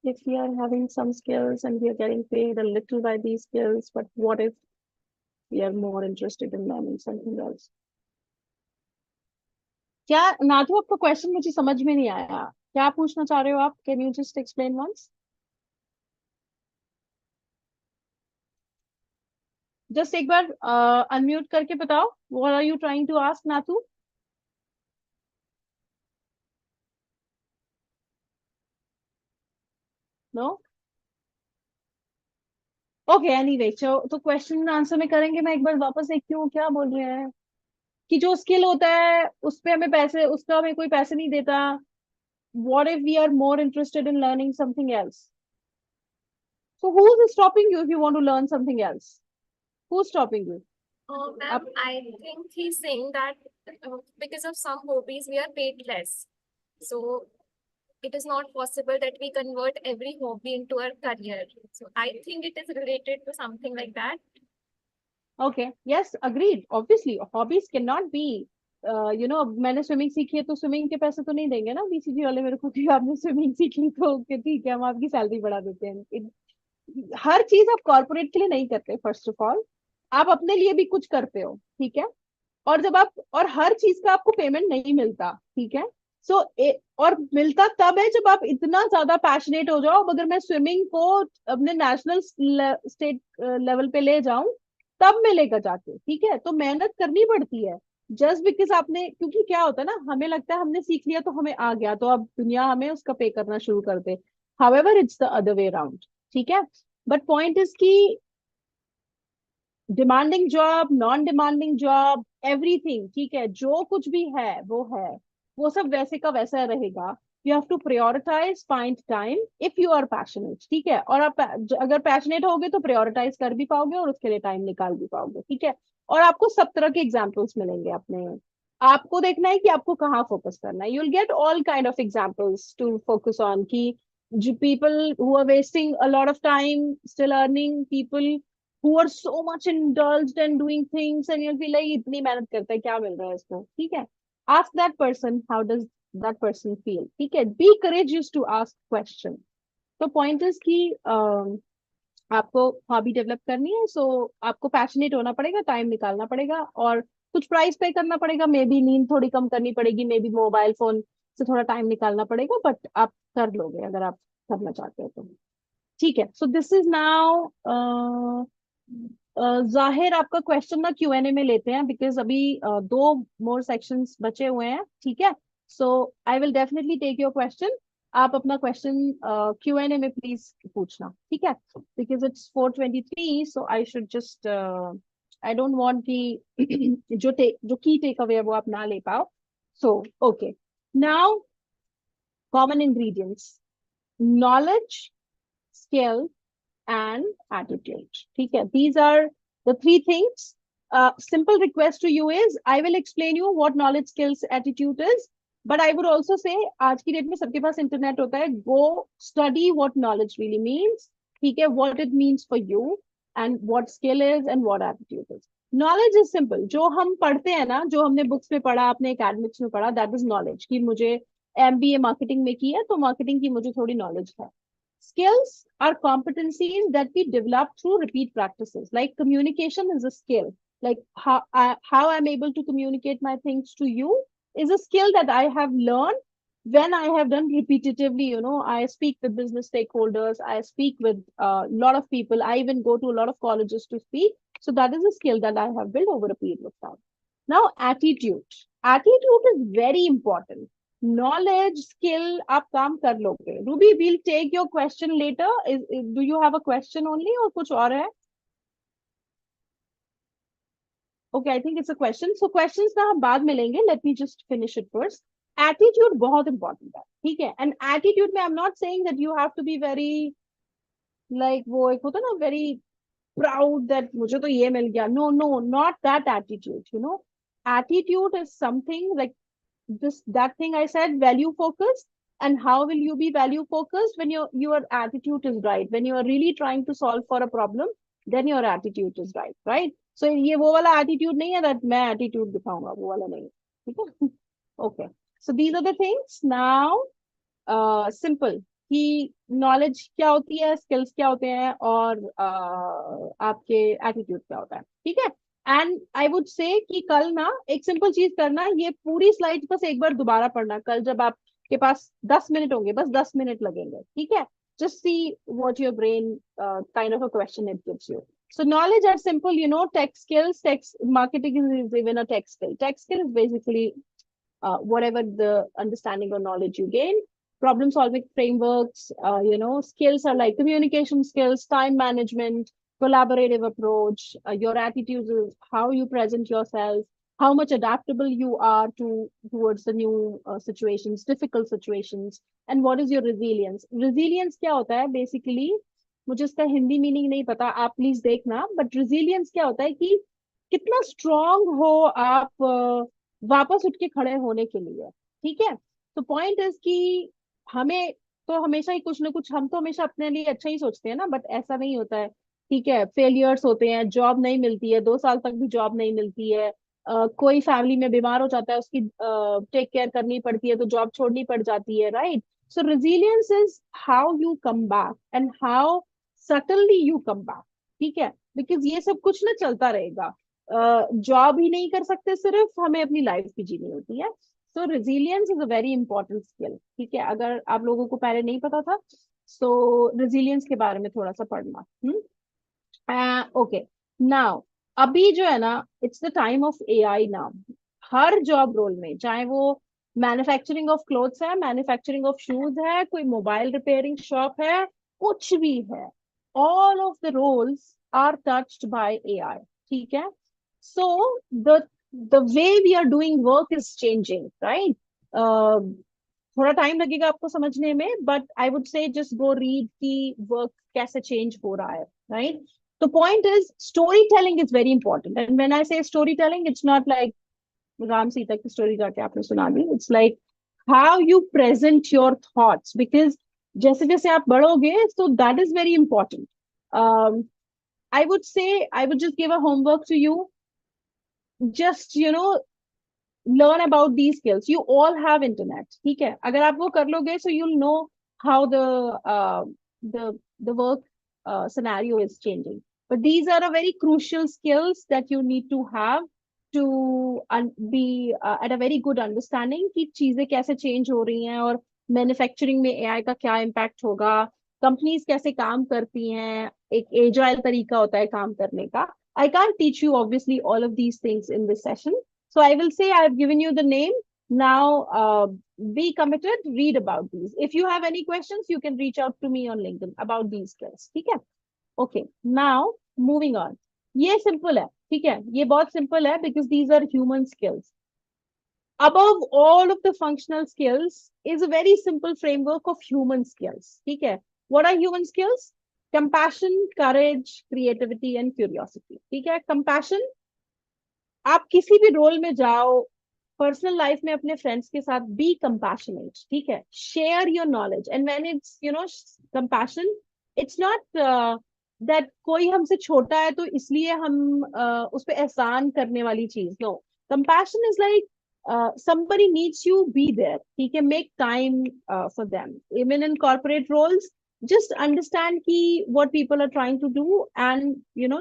A: If we are having some skills and we are getting paid a little by these skills, but what if we are more interested in learning something else? क्या नाथू, आपका question मुझे समझ में नहीं आया. क्या पूछना चाह रहे हो आप? Can you just explain once? Just एक बार अनम्यूट करके बताओ. What are you trying to ask Nathu? No. Okay, anyway, तो क्वेश्चन आंसर में करेंगे. मैं एक बार वापस देखती हूँ क्या बोल रहे हैं. कि जो स्किल होता है उस पे हमें पैसे, उसका हमें कोई पैसे नहीं देता. What if we are more interested in learning something else? So who is stopping you if you want to learn something else? Who's stopping you?
B: Oh, ma'am, I think he's saying that because of some hobbies we are paid less. So it is not possible that we convert every hobby into a career. So I think it is related to something like that.
A: Okay, yes, agreed. Obviously, hobbies cannot be, अब मैंने swimming सीखी है तो swimming के पैसे तो नहीं देंगे ना बीसीजी वाले मेरे को कि आपने स्विमिंग सीख ली तो ओके ठीक है हम आपकी सैलरी बढ़ा देते हैं. हर चीज आप कॉर्पोरेट के लिए नहीं करते. फर्स्ट ऑफ ऑल, आप अपने लिए भी कुछ करते हो. ठीक है, और जब आप, और हर चीज का आपको पेमेंट नहीं मिलता. ठीक है, सो और मिलता तब है जब आप इतना ज्यादा पैशनेट हो जाओ. अगर मैं स्विमिंग को अपने नेशनल स्टेट लेवल पे ले जाऊं तब मिलेगा जाके. ठीक है, तो मेहनत करनी पड़ती है. जस्ट बिकॉज आपने, क्योंकि क्या होता है ना, हमें लगता है हमने सीख लिया तो हमें आ गया तो अब दुनिया हमें उसका पे करना शुरू कर दे. However it's the other way around. ठीक है, बट पॉइंट इज की demanding job, non demanding job, everything. ठीक है, जो कुछ भी है वो सब वैसे का वैसा रहेगा. You have to prioritize, find time if you are passionate. ठीक है, और आप अगर पैशनेट होगे तो प्रायोरिटाइज कर भी पाओगे और उसके लिए टाइम निकाल भी पाओगे. ठीक है, और आपको सब तरह के एग्जाम्पल्स मिलेंगे अपने. आपको देखना है कि आपको कहाँ फोकस करना है. You will get all kind of examples to focus on. की जो people who are wasting a lot of time still earning, people who are so much indulged and doing things and you'll feel like इतनी मेहनत करता है क्या मिल रहा है इसको. ठीक है, ask that person how does that person feel. ठीक है, be courageous to ask question. तो पॉइंट इज कि आपको हॉबी डेवलप करनी है, सो आपको पैशनेट होना पड़ेगा, टाइम निकालना पड़ेगा और कुछ प्राइस पे करना पड़ेगा. मे बी नींद थोड़ी कम करनी पड़ेगी, मे बी मोबाइल फोन से थोड़ा टाइम निकालना पड़ेगा, बट आप कर लोगे अगर आप करना चाहते हो तो. ठीक है, सो दिस इज नाउ जाहिर आपका क्वेश्चन ना Q&A में लेते हैं, बिकॉज अभी दो मोर सेक्शंस बचे हुए हैं, ठीक है। So I will definitely take your question. आप अपना क्वेश्चन Q&A में प्लीज पूछना, ठीक है, because it's 4:23, so I should just, I don't want कि जो की टेक अवे है वो आप ना ले पाओ। So okay, now common ingredients: knowledge, skill and attitude. ठीक है, these are the three things. Simple request to you is I will explain you what knowledge, skills, attitude is, but I would also say आज की date में सबके पास internet होता है, go study what knowledge really means, ठीक है, what it means for you and what skill is and what attitude is. Knowledge is simple, जो हम पढ़ते हैं ना, जो हमने बुक्स में पढ़ा, अपने एकेडमिक्स में पढ़ा, that is knowledge, कि मुझे MBA मार्केटिंग में की है तो मार्केटिंग की मुझे थोड़ी नॉलेज है। Skills are competencies that we develop through repeat practices. Like communication is a skill. Like how I'm able to communicate my things to you is a skill that I have learned when I have done repetitively. You know, I speak with business stakeholders, I speak with a lot of people, I even go to a lot of colleges to speak. So that is a skill that I have built over a period of time. Now, attitude. Attitude is very important. Knowledge skill आप काम कर लोगे। Ruby, we'll take your question later. Do you have a question only और कुछ और है? Okay, I think it's a question. So questions ना हम बाद में लेंगे, let me just finish it first. Attitude बहुत इंपॉर्टेंट है, ठीक है। एंड एटीट्यूड में I am not saying that you have to be very, like वो एक होता है ना, वेरी प्राउड दैट मुझे तो ये मिल गया। No no, not that attitude, you know. Attitude is something like this that thing I said, value focused. And how will you be value focused? When your attitude is right, when you are really trying to solve for a problem, then your attitude is right, right? So ये वो वाला attitude नहीं है that मैं attitude दिखाऊंगा, वो वाला नहीं, ठीक है। Okay, so these are the things. Now simple कि नॉलेज क्या होती है, स्किल्स क्या होते हैं, और आपके एटीट्यूड क्या होता है, ठीक है। एंड आई वुड से कि कल ना एक सिंपल चीज करना, ये पूरी स्लाइड बस एक बार दोबारा पढ़ना कल, जब आपके पास 10 मिनट होंगे, बस 10 मिनट लगेंगे, ठीक है। Just see what your brain kind of a question it gives you. So knowledge are simple, you know, tech skills, tech marketing is even a tech skill. Tech skill is basically whatever the understanding or knowledge you gain. Problem solving frameworks, you know, skills are like communication skills, time management, collaborative approach. Your attitude is how you present yourself, how much adaptable you are towards the new situations, difficult situations, and what is your resilience. Resilience क्या होता है basically, मुझे इसका Hindi meaning नहीं पता, आप please देखना, but resilience क्या होता है कि कितना स्ट्रांग हो आप वापस उठ के खड़े होने के लिए, ठीक है। तो पॉइंट इज कि हमें तो हमेशा ही कुछ ना कुछ, हम तो हमेशा अपने लिए अच्छा ही सोचते हैं ना, बट ऐसा नहीं होता है, ठीक है। फेलियर्स होते हैं, जॉब नहीं मिलती है, 2 साल तक भी जॉब नहीं मिलती है, कोई फैमिली में बीमार हो जाता है, उसकी टेक केयर करनी पड़ती है, तो जॉब छोड़नी पड़ जाती है, right. So resilience is how you come back and how suddenly you come back, ठीक है। बिकॉज ये सब कुछ ना चलता रहेगा, जॉब ही नहीं कर सकते, सिर्फ हमें अपनी लाइफ भी जीनी होती है। So resilience is a very important skill, ठीक है। अगर आप लोगों को पहले नहीं पता था, सो रेजिलियंस के बारे में थोड़ा सा पढ़ना। ओके, नाउ अभी जो है ना, it's the time of AI now. हर जॉब रोल में, चाहे वो मैन्युफैक्चरिंग ऑफ क्लोथ्स है, मैन्युफैक्चरिंग ऑफ शूज है, कोई मोबाइल रिपेयरिंग शॉप है, कुछ भी है, all of the roles are touched by AI, ठीक है। So the way we are doing work is changing, right? थोड़ा टाइम लगेगा आपको समझने में, but I would say just go read की वर्क कैसे चेंज हो रहा है, राइट। तो point is storytelling is very important, and when I say storytelling, it's not like Ram Sita की स्टोरी जाके आपने सुना दी, it's like how you present your thoughts, because जैसे जैसे आप बढ़ोगे, so that is very important. I would say I would just give a homework to you. Just learn about these skills. You all have internet, ठीक है। अगर आप वो कर लोगे, so you'll know how the work scenario is changing. But these are a very crucial skills that you need to have to be at a very good understanding कि चीजें कैसे चेंज हो रही हैं, और मैन्युफैक्चरिंग में एआई का क्या इम्पैक्ट होगा, कंपनीज कैसे काम करती हैं, एक एजाइल तरीका होता है काम करने का। I can't teach you obviously all of these things in this session. So I will say I've given you the name. Now be committed, read about these. If you have any questions, you can reach out to me on LinkedIn about these skills. Okay? Okay. Now moving on. ये simple है, ठीक है? ये बहुत simple है because these are human skills. Above all of the functional skills is a very simple framework of human skills. ठीक है? What are human skills? Compassion, courage, creativity, and curiosity. ठीक है? Compassion, आप किसी भी रोल में जाओ, पर्सनल लाइफ में अपने फ्रेंड्स के साथ बी कंपैशनेट, ठीक है? Share your knowledge and when it's compassion, it's not that कोई हमसे छोटा है तो इसलिए हम उस पर एहसान करने वाली चीज. No, compassion is like somebody needs you, be there, ठीक है? Make time for them. Even in corporate roles, just understand ki what people are trying to do and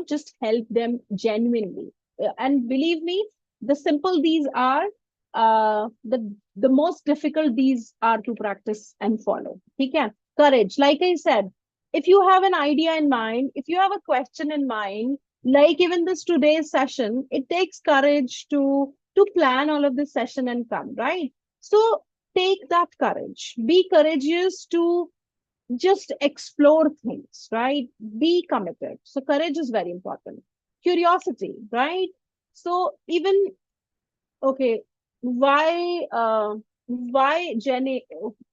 A: just help them genuinely. And believe me, the simple these are, the most difficult these are to practice and follow. Okay? Courage, like I said, if you have an idea in mind, if you have a question in mind, like even this today's session, it takes courage to plan all of this session and come, right? So take that courage, be courageous to just explore things, right? Be committed. So courage is very important. Curiosity, right? So even, okay, why Jenny,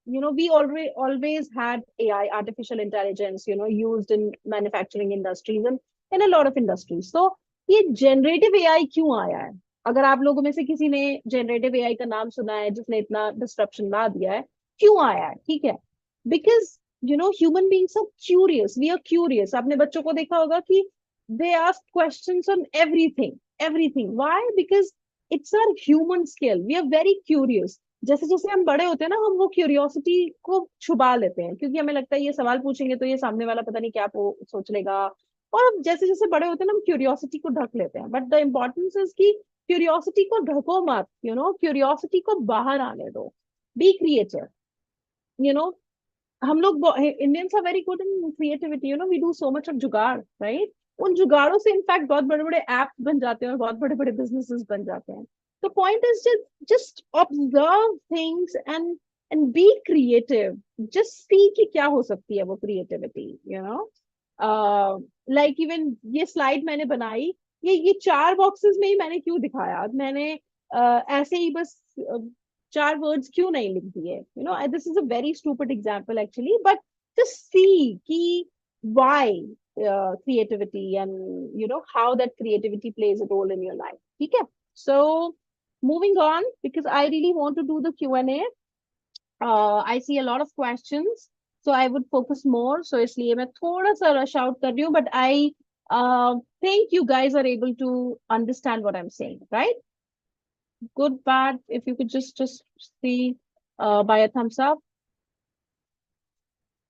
A: we always had AI, artificial intelligence, used in manufacturing industries and in a lot of industries. So ये generative AI क्यों आया है? अगर आप लोगों में से किसी ने generative AI का नाम सुना है जिसने इतना disruption ला दिया है, क्यों आया है? ठीक है? Because human beings are curious. We are curious. आपने बच्चों को देखा होगा कि they ask questions on everything. Why? Because it's our human skill. We are very curious. जैसे जैसे हम बड़े होते हैं ना, हम वो क्यूरियोसिटी को छुपा लेते हैं क्योंकि हमें लगता है ये सवाल पूछेंगे तो ये सामने वाला पता नहीं क्या सोच लेगा. और जैसे जैसे बड़े होते हैं ना, हम क्यूरियोसिटी को ढक लेते हैं. बट द इम्पोर्टेंस इज कि क्यूरियोसिटी को ढको मत, क्यूरियोसिटी को बाहर आने दो. Be creative. यू नो हम लोग Indians are very good in creativity. We do so much of jugaad, right? उन जुगाड़ों से इनफैक्ट बहुत बड़े बड़े ऐप बन जाते हैं और बहुत बड़े बड़े बिजनेसेस बन जाते हैं. The point is just observe things and be creative. Just see कि क्या हो सकती है वो creativity, like even ये slide मैंने बनाई, ये 4 boxes में ही मैंने क्यों दिखाया? मैंने ऐसे ही बस 4 words क्यों नहीं लिख दिए? This is a very stupid example actually, but just see कि why creativity and how that creativity plays a role in your life. ठीक है? So moving on, because I really want to do the Q&A. I see a lot of questions, so I would focus more. So इसलिए मैं थोड़ा सा rush out कर रही हूँ, but I think you guys are able to understand what I'm saying, right? Good, bad. If you could just see by a thumbs up.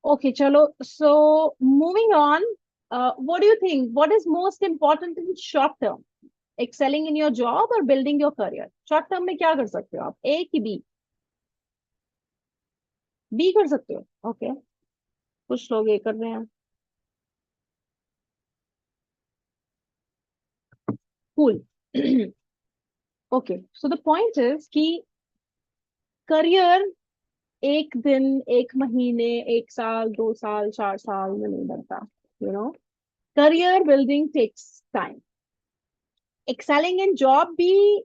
A: Okay, chalo. So moving on, what do you think? What is most important in short term? Excelling in your job or building your career? Short term में क्या कर सकते हो आप? A कि B? B कर सकते हो. Okay. कुछ लोग A कर रहे हैं. Cool. Okay. So the point is कि career एक दिन, एक महीने, एक साल, 2 साल, 4 साल में नहीं बनता. Career building takes time. Excelling in job भी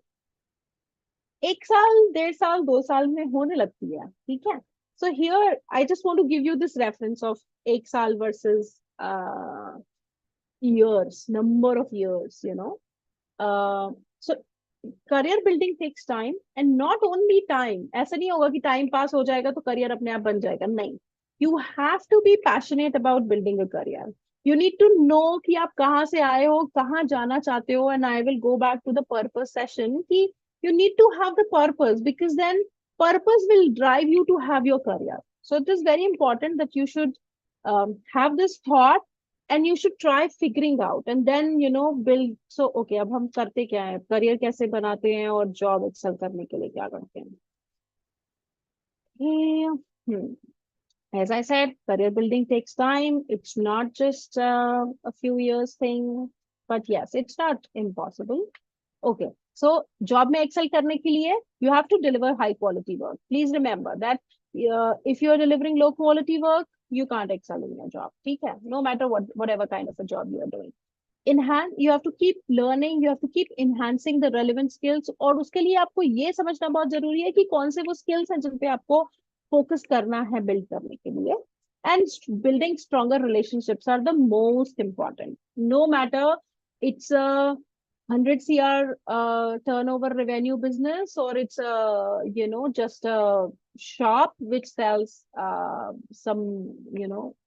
A: 1 साल, 1.5 साल, 2 साल में होने लगती है. ठीक है? So here I just want to give you this reference of 1 साल versus years, number of years. So career building takes time, and not only time. ऐसा नहीं होगा कि time pass हो जाएगा तो career अपने आप बन जाएगा. नहीं. You have to be passionate about building a career. You need to know कि आप कहाँ से आए हो, कहाँ जाना चाहते हो. And I will go back to the purpose session कि you need to have the purpose, because then purpose will drive you to have your career. So it is very important that you should have this thought and you should try figuring out and then build. So okay, अब हम करते क्या है, career कैसे बनाते हैं और job excel करने के लिए क्या करते हैं? As I said, career building takes time. It's not just a few years thing. but yes, it's not impossible. Okay, so job में excel करने के लिए you have to deliver high quality work. Please remember that if you are delivering low quality work, you can't excel in your job. ठीक है? No matter whatever kind of a job you are doing. Enhance, you have to keep learning, you have to keep enhancing the relevant skills. और उसके लिए आपको ये समझना बहुत जरूरी है कि कौन से वो skills हैं जिन पे आपको focus करना है build करने के लिए. And building stronger relationships are the most important. No matter it's a 100 CR turnover revenue business, or it's a, just a shop which sells some,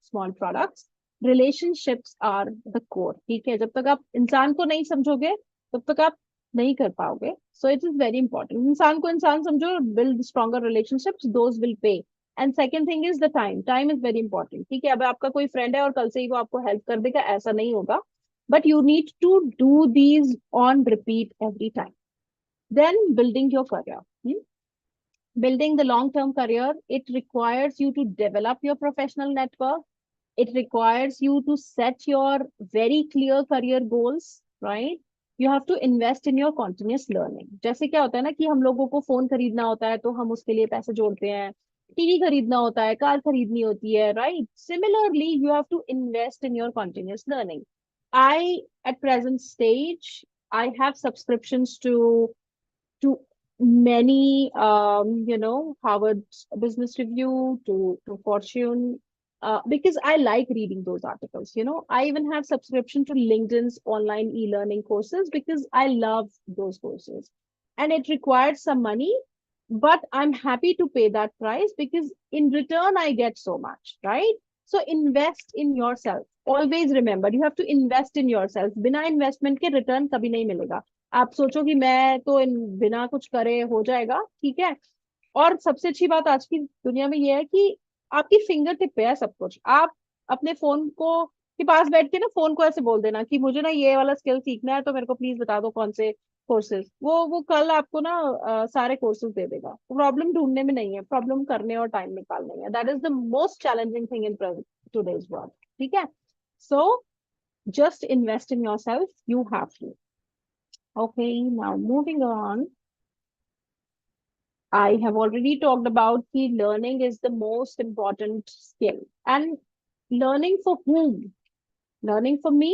A: small products. Relationships are the core. ठीक है, जब तक आप इंसान को नहीं समझोगे तब तक आप नहीं कर पाओगे. So it is very important. इंसान को इंसान समझो, build stronger relationships, those will pay. And second thing is the time. Time is very important. ठीक है, अब आपका कोई friend है और कल से ही वो आपको help कर देगा, ऐसा नहीं होगा. But you need to do these on repeat every time. Then building your career. Building the long-term career, it requires you to develop your professional network. It requires you to set your very clear career goals, right? You have to invest in your continuous learning. जैसे क्या होता है ना कि हम लोगों को phone खरीदना होता है तो हम उसके लिए पैसे जोड़ते हैं, टीवी खरीदना होता है, कार खरीदनी होती है, right? Similarly, you have to invest in your continuous learning. At present stage, I have subscriptions to many, Harvard Business Review, to Fortune, because I like reading those articles. I even have subscription to LinkedIn's online e-learning courses because I love those courses, and it required some money, but I'm happy to pay that price because in return I get so much, right? So invest in yourself. Always remember, you have to invest in yourself. बिना investment के return कभी नहीं मिलेगा. आप सोचो कि मैं तो बिना कुछ करे हो जाएगा, ठीक है? और सबसे अच्छी बात आज की दुनिया में ये है कि आपकी फिंगर टिप पे है सब कुछ. आप अपने फोन को के पास बैठ के ना फोन को ऐसे बोल देना कि मुझे ना ये वाला स्किल सीखना है, तो मेरे को प्लीज बता दो कौन से कोर्सेज. वो कल आपको ना सारे कोर्सेज दे देगा. प्रॉब्लम ढूंढने में नहीं है, प्रॉब्लम करने और टाइम निकालने में. That is the most challenging thing in today's world. ठीक है, so just invest in yourself, you have to. Okay, now moving on. I have already talked about that learning is the most important skill. And learning for whom? Learning for me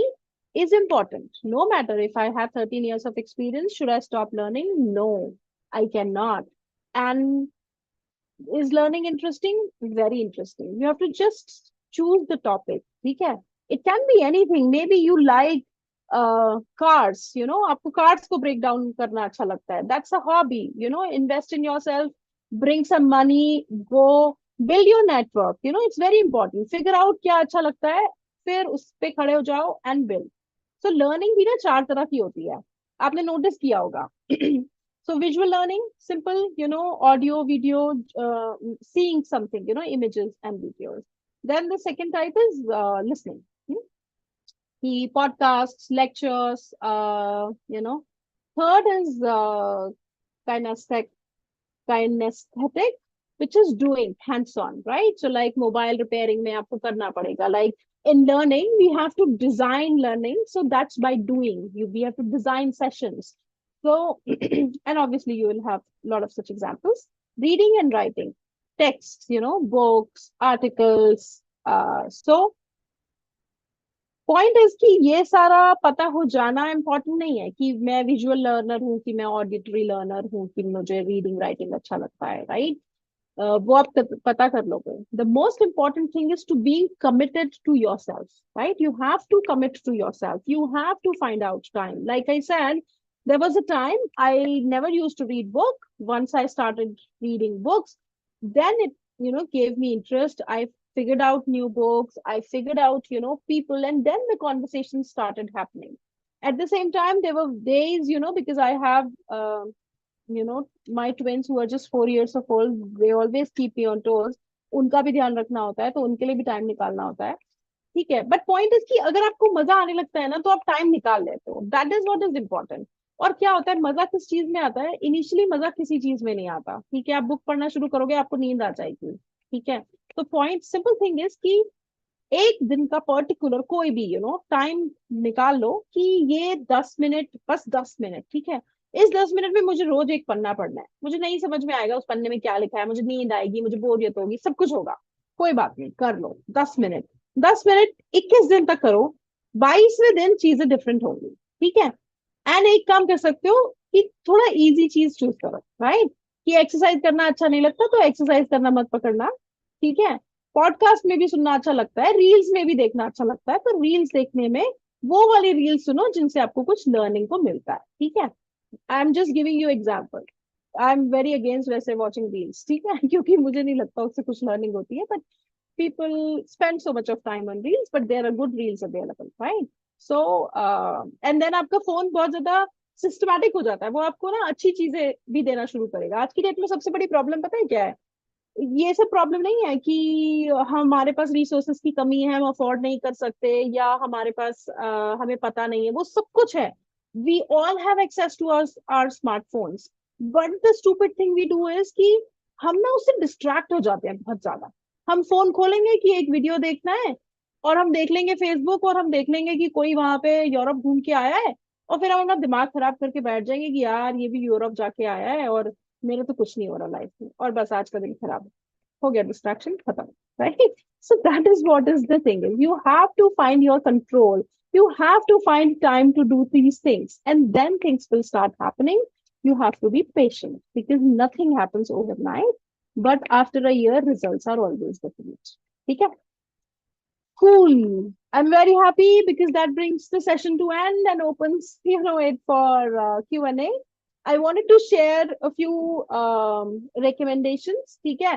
A: is important. No matter if I have 13 years of experience, should I stop learning? No, I cannot. And is learning interesting? Very interesting. You have to just choose the topic. Okay? It can be anything. Maybe you like cars, आपको cars को break down करना अच्छा लगता है. That's a hobby. Invest in yourself, bring some money, go build your network. It's very important. Figure out क्या अच्छा लगता है, फिर उस पे खड़े हो जाओ and build. So learning भी ना 4 तरह की होती है, आपने notice किया होगा. So visual learning, simple, audio, video, seeing something, images and videos. Then the second type is listening. The podcasts, lectures, Third is kinesthetic, which is doing hands-on, right? So like mobile repairing mein aapko karna padega. Like in learning, we have to design learning. So that's by doing. We have to design sessions. So, and obviously you will have a lot of such examples. Reading and writing, texts, books, articles. So point is कि ये सारा पता हो जाना important नहीं है कि मैं विजुअल लर्नर हूँ, कि मैं ऑडिटरी लर्नर हूँ, कि मुझे रीडिंग राइटिंग अच्छा लगता है, राइट? वो आप पता कर लोगे. The most important thing is to be committed to yourself, right? You have to commit to yourself. You have to find out time. Like I said, there was a time I never used to read book. Once I started reading books, then it gave me interest. I figured out new books, I figured out people, and then the conversation started happening. At the same time, there were days, because I have my twins who are just 4 years old. They always keep me on toes. उनका भी ध्यान रखना होता है, तो उनके लिए भी टाइम निकालना होता है. ठीक है, बट पॉइंट इज कि अगर आपको मजा आने लगता है ना, तो आप टाइम निकाल लेते हो. That is what is important. और क्या होता है, मजा किस चीज में आता है? इनिशियली मजा किसी चीज में नहीं आता. ठीक है, आप बुक पढ़ना शुरू करोगे, आपको नींद आ जाएगी. ठीक है, तो पॉइंट, सिंपल थिंग इज कि एक दिन का पर्टिकुलर कोई भी टाइम निकाल लो कि ये 10 मिनट, बस 10 मिनट, ठीक है। इस 10 मिनट में मुझे रोज एक पन्ना पढ़ना है, मुझे नहीं समझ में आएगा उस पन्ने में क्या लिखा है, मुझे नींद आएगी, मुझे बोरियत होगी, सब कुछ होगा, कोई बात नहीं, कर लो 10 मिनट। 10 मिनट 21 दिन तक करो, 22वें दिन चीजें डिफरेंट होंगी, ठीक है। एंड एक काम कर सकते हो कि थोड़ा इजी चीज चूज करो, राइट। कि एक्सरसाइज करना अच्छा नहीं लगता तो एक्सरसाइज करना मत पकड़ना, ठीक है। पॉडकास्ट में भी सुनना अच्छा लगता है, रील्स में भी देखना अच्छा लगता है, तो रील्स देखने में वो वाली रील्स सुनो जिनसे आपको कुछ लर्निंग को मिलता है, ठीक है। I am just giving you example. I am very against वैसे वॉचिंग रील्स, ठीक है क्योंकि मुझे नहीं लगता उससे कुछ लर्निंग होती है, but people spend so much of time on reels, but there are good reels available, right? So and then आपका फोन बहुत ज्यादा सिस्टमैटिक हो जाता है, वो आपको ना अच्छी चीजें भी देना शुरू करेगा। आज की डेट में सबसे बड़ी प्रॉब्लम पता है क्या है? ये सब प्रॉब्लम नहीं है कि हमारे पास रिसोर्सेस की कमी है, हम अफोर्ड नहीं कर सकते, या हमारे पास हमें पता नहीं है, वो सब कुछ है। We all have access to our smartphones, but the stupid thing we do is कि हम ना उससे डिस्ट्रैक्ट हो जाते हैं बहुत ज्यादा। हम फोन खोलेंगे कि एक वीडियो देखना है, और हम देख लेंगे फेसबुक, और हम देख लेंगे कि कोई वहां पे यूरोप घूम के आया है, और फिर हम अपना दिमाग खराब करके बैठ जाएंगे कि यार ये भी यूरोप जाके आया है और मेरे तो कुछ नहीं हो रहा लाइफ में, और बस आज का दिन खराब हो गया, डिस्ट्रैक्शन खत्म, right. So that is what is the thing, you have to find your control, you have to find time to do these things, and then things will start happening. You have to be patient because nothing happens overnight, but after a year results are always definite, ठीक है। Cool. I'm very happy because that brings the session to end and opens, it for Q&A. I wanted to share a few recommendations, ठीक है।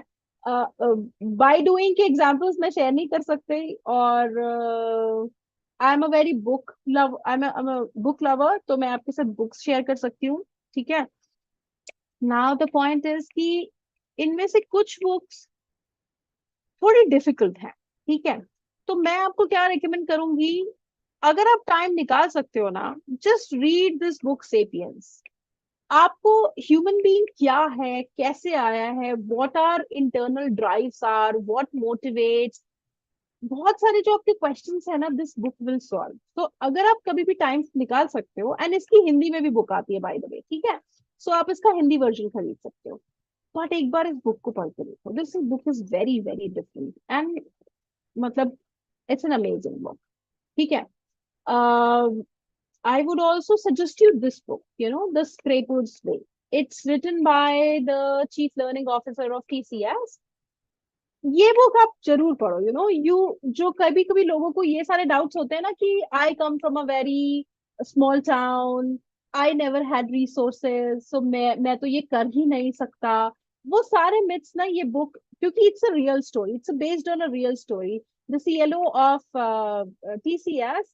A: By doing के examples मैं share नहीं कर सकते, और I'm a very book love, I'm a book lover, तो मैं आपके साथ books share कर सकती हूँ, ठीक है। Now the point is कि इनमें से कुछ books थोड़ी डिफिकल्ट है, ठीक है। तो मैं आपको क्या रिकमेंड करूंगी, अगर आप टाइम निकाल सकते हो ना, just read this book Sapiens. आपको ह्यूमन बीइंग क्या है, कैसे आया है, what are internal drives are, what motivates, बहुत सारे जो आपके क्वेश्चंस है ना, दिस बुक विल सॉल्व। तो अगर आप कभी भी टाइम निकाल सकते हो, एंड इसकी हिंदी में भी बुक आती है बाय द वे, ठीक है। सो आप इसका हिंदी वर्जन खरीद सकते हो, बट एक बार इस बुक को पढ़ के देखो, this book is very very different, and मतलब इट्स एन अमेजिंग बुक, ठीक है। I would also suggest you this book, The Scraper's Way. It's written by the Chief Learning Officer of TCS. ये book आप जरूर पढ़ो, जो कभी कभी लोगों को ये सारे डाउट्स होते हैं ना कि I come from a very small town, I never had resources, so मैं तो ये कर ही नहीं सकता, वो सारे मिथ्स ना ये बुक, क्योंकि it's a real story, it's based on a real story. The CLO of TCS,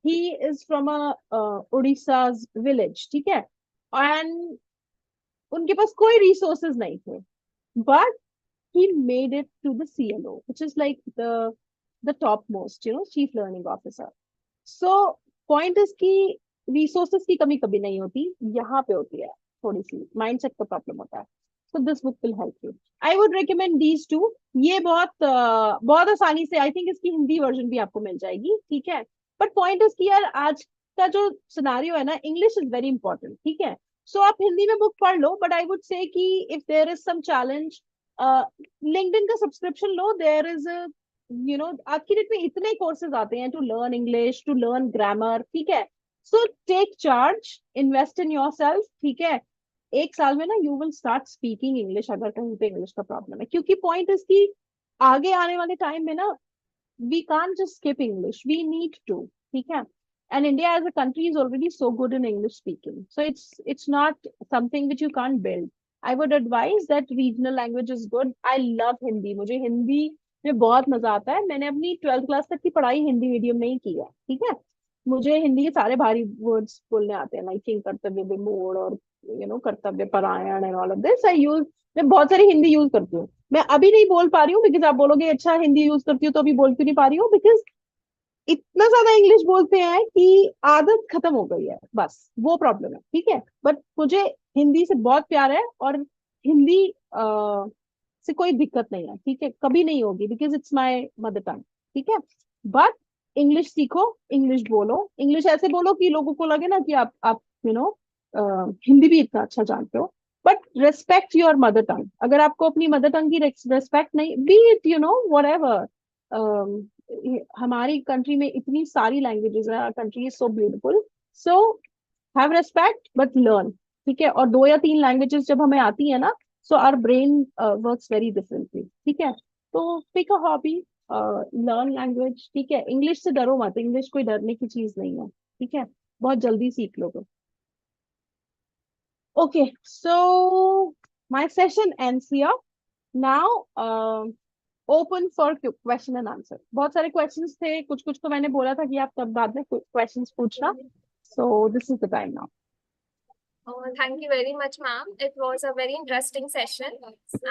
A: he is from a Orissa village, ठीक है। एंड उनके पास कोई रिसोर्सेज नहीं थे, but he made it to the CLO, which is like the topmost, chief learning officer. So point is कि resources की कमी कभी नहीं होती, यहाँ पे होती है थोड़ी सी माइंडसेट का प्रॉब्लम होता है। So this book will help you. I would recommend these two. ये बहुत आसानी से, आई थिंक इसकी हिंदी वर्जन भी आपको मिल जाएगी, ठीक है। बट पॉइंट इज कि यार आज का जो सिनारियो है ना, इंग्लिश इज वेरी इंपॉर्टेंट, ठीक है। सो आप हिंदी में बुक पढ़ लो, बट आई वुड से कि if there is some challenge, LinkedIn का सब्सक्रिप्शन लो, देयर इज आज की डेट में इतने कोर्सेज आते हैं to learn English, to learn grammar, ठीक है। So take charge, invest in yourself, ठीक है। एक साल में ना you will start speaking English, अगर कहीं पे इंग्लिश का प्रॉब्लम है, क्योंकि पॉइंट इज की आगे आने वाले टाइम में ना we can't just skip English. We need to. ठीक है? And India as a country is already so good in English speaking. So it's not something which you can't build. I would advise that regional language is good. I love Hindi. मुझे हिंदी में बहुत मजा आता है। मैंने अपनी 12th class तक की पढ़ाई हिंदी मीडियम में ही की है। ठीक है? मुझे हिंदी के सारे भारी वर्ड्स बोलने आते हैं, लाइक किंग, कर्तव्य, विमोड़, और कर्तव्य परायण and all of this I use. मैं बहुत सारी हिंदी यूज करती हूँ। मैं अभी नहीं बोल पा रही हूँ बिकॉज आप बोलोगे अच्छा हिंदी यूज करती हूँ तो अभी बोल क्यों नहीं पा रही हूँ, बिकॉज इतना ज्यादा इंग्लिश बोलते हैं कि आदत खत्म हो गई है, बस वो प्रॉब्लम है, ठीक है। बट मुझे हिंदी से बहुत प्यार है, और हिंदी से कोई दिक्कत नहीं है, ठीक है, कभी नहीं होगी, because it's my mother tongue, ठीक है। बट इंग्लिश सीखो, इंग्लिश बोलो, इंग्लिश ऐसे बोलो कि लोगों को लगे ना कि आप हिंदी भी इतना अच्छा जानते हो। But respect your mother tongue. अगर आपको अपनी मदर टंग की रेस्पेक्ट नहीं, बी इट वट एवर, हमारी कंट्री में इतनी सारी लैंग्वेजेस है, country is so beautiful. So have respect but learn. ठीक है, और दो या तीन लैंग्वेजेस जब हमें आती है ना, so our brain works very differently. ठीक है, तो pick a hobby, learn language. ठीक है, इंग्लिश से डरो मत, इंग्लिश कोई डरने की चीज नहीं है। ठीक है, बहुत जल्दी सीख लोगे। Okay, so my session ends here now. Open for question and answer. बहुत सारे क्वेश्चंस थे, कुछ कुछ तो मैंने बोला था कि आप तब बाद में क्वेश्चंस पूछना। So this is the time now.
B: Thank you very much, ma'am. It was a very interesting session.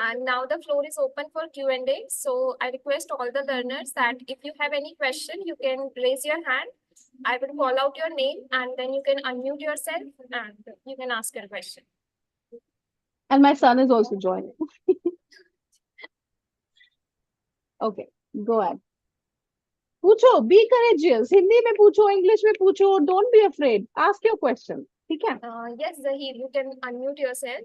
B: And now the floor is open for Q&A. So I request all the learners that if you have any question, you can raise your hand. I will call out your name and then you can unmute yourself and you can ask your question.
A: And my son is also joining. Okay, go ahead. पूछो, be courageous, Hindi में पूछो, English में पूछो, don't be afraid, ask your question. ठीक है,
B: Yes, Zahir, you can unmute yourself.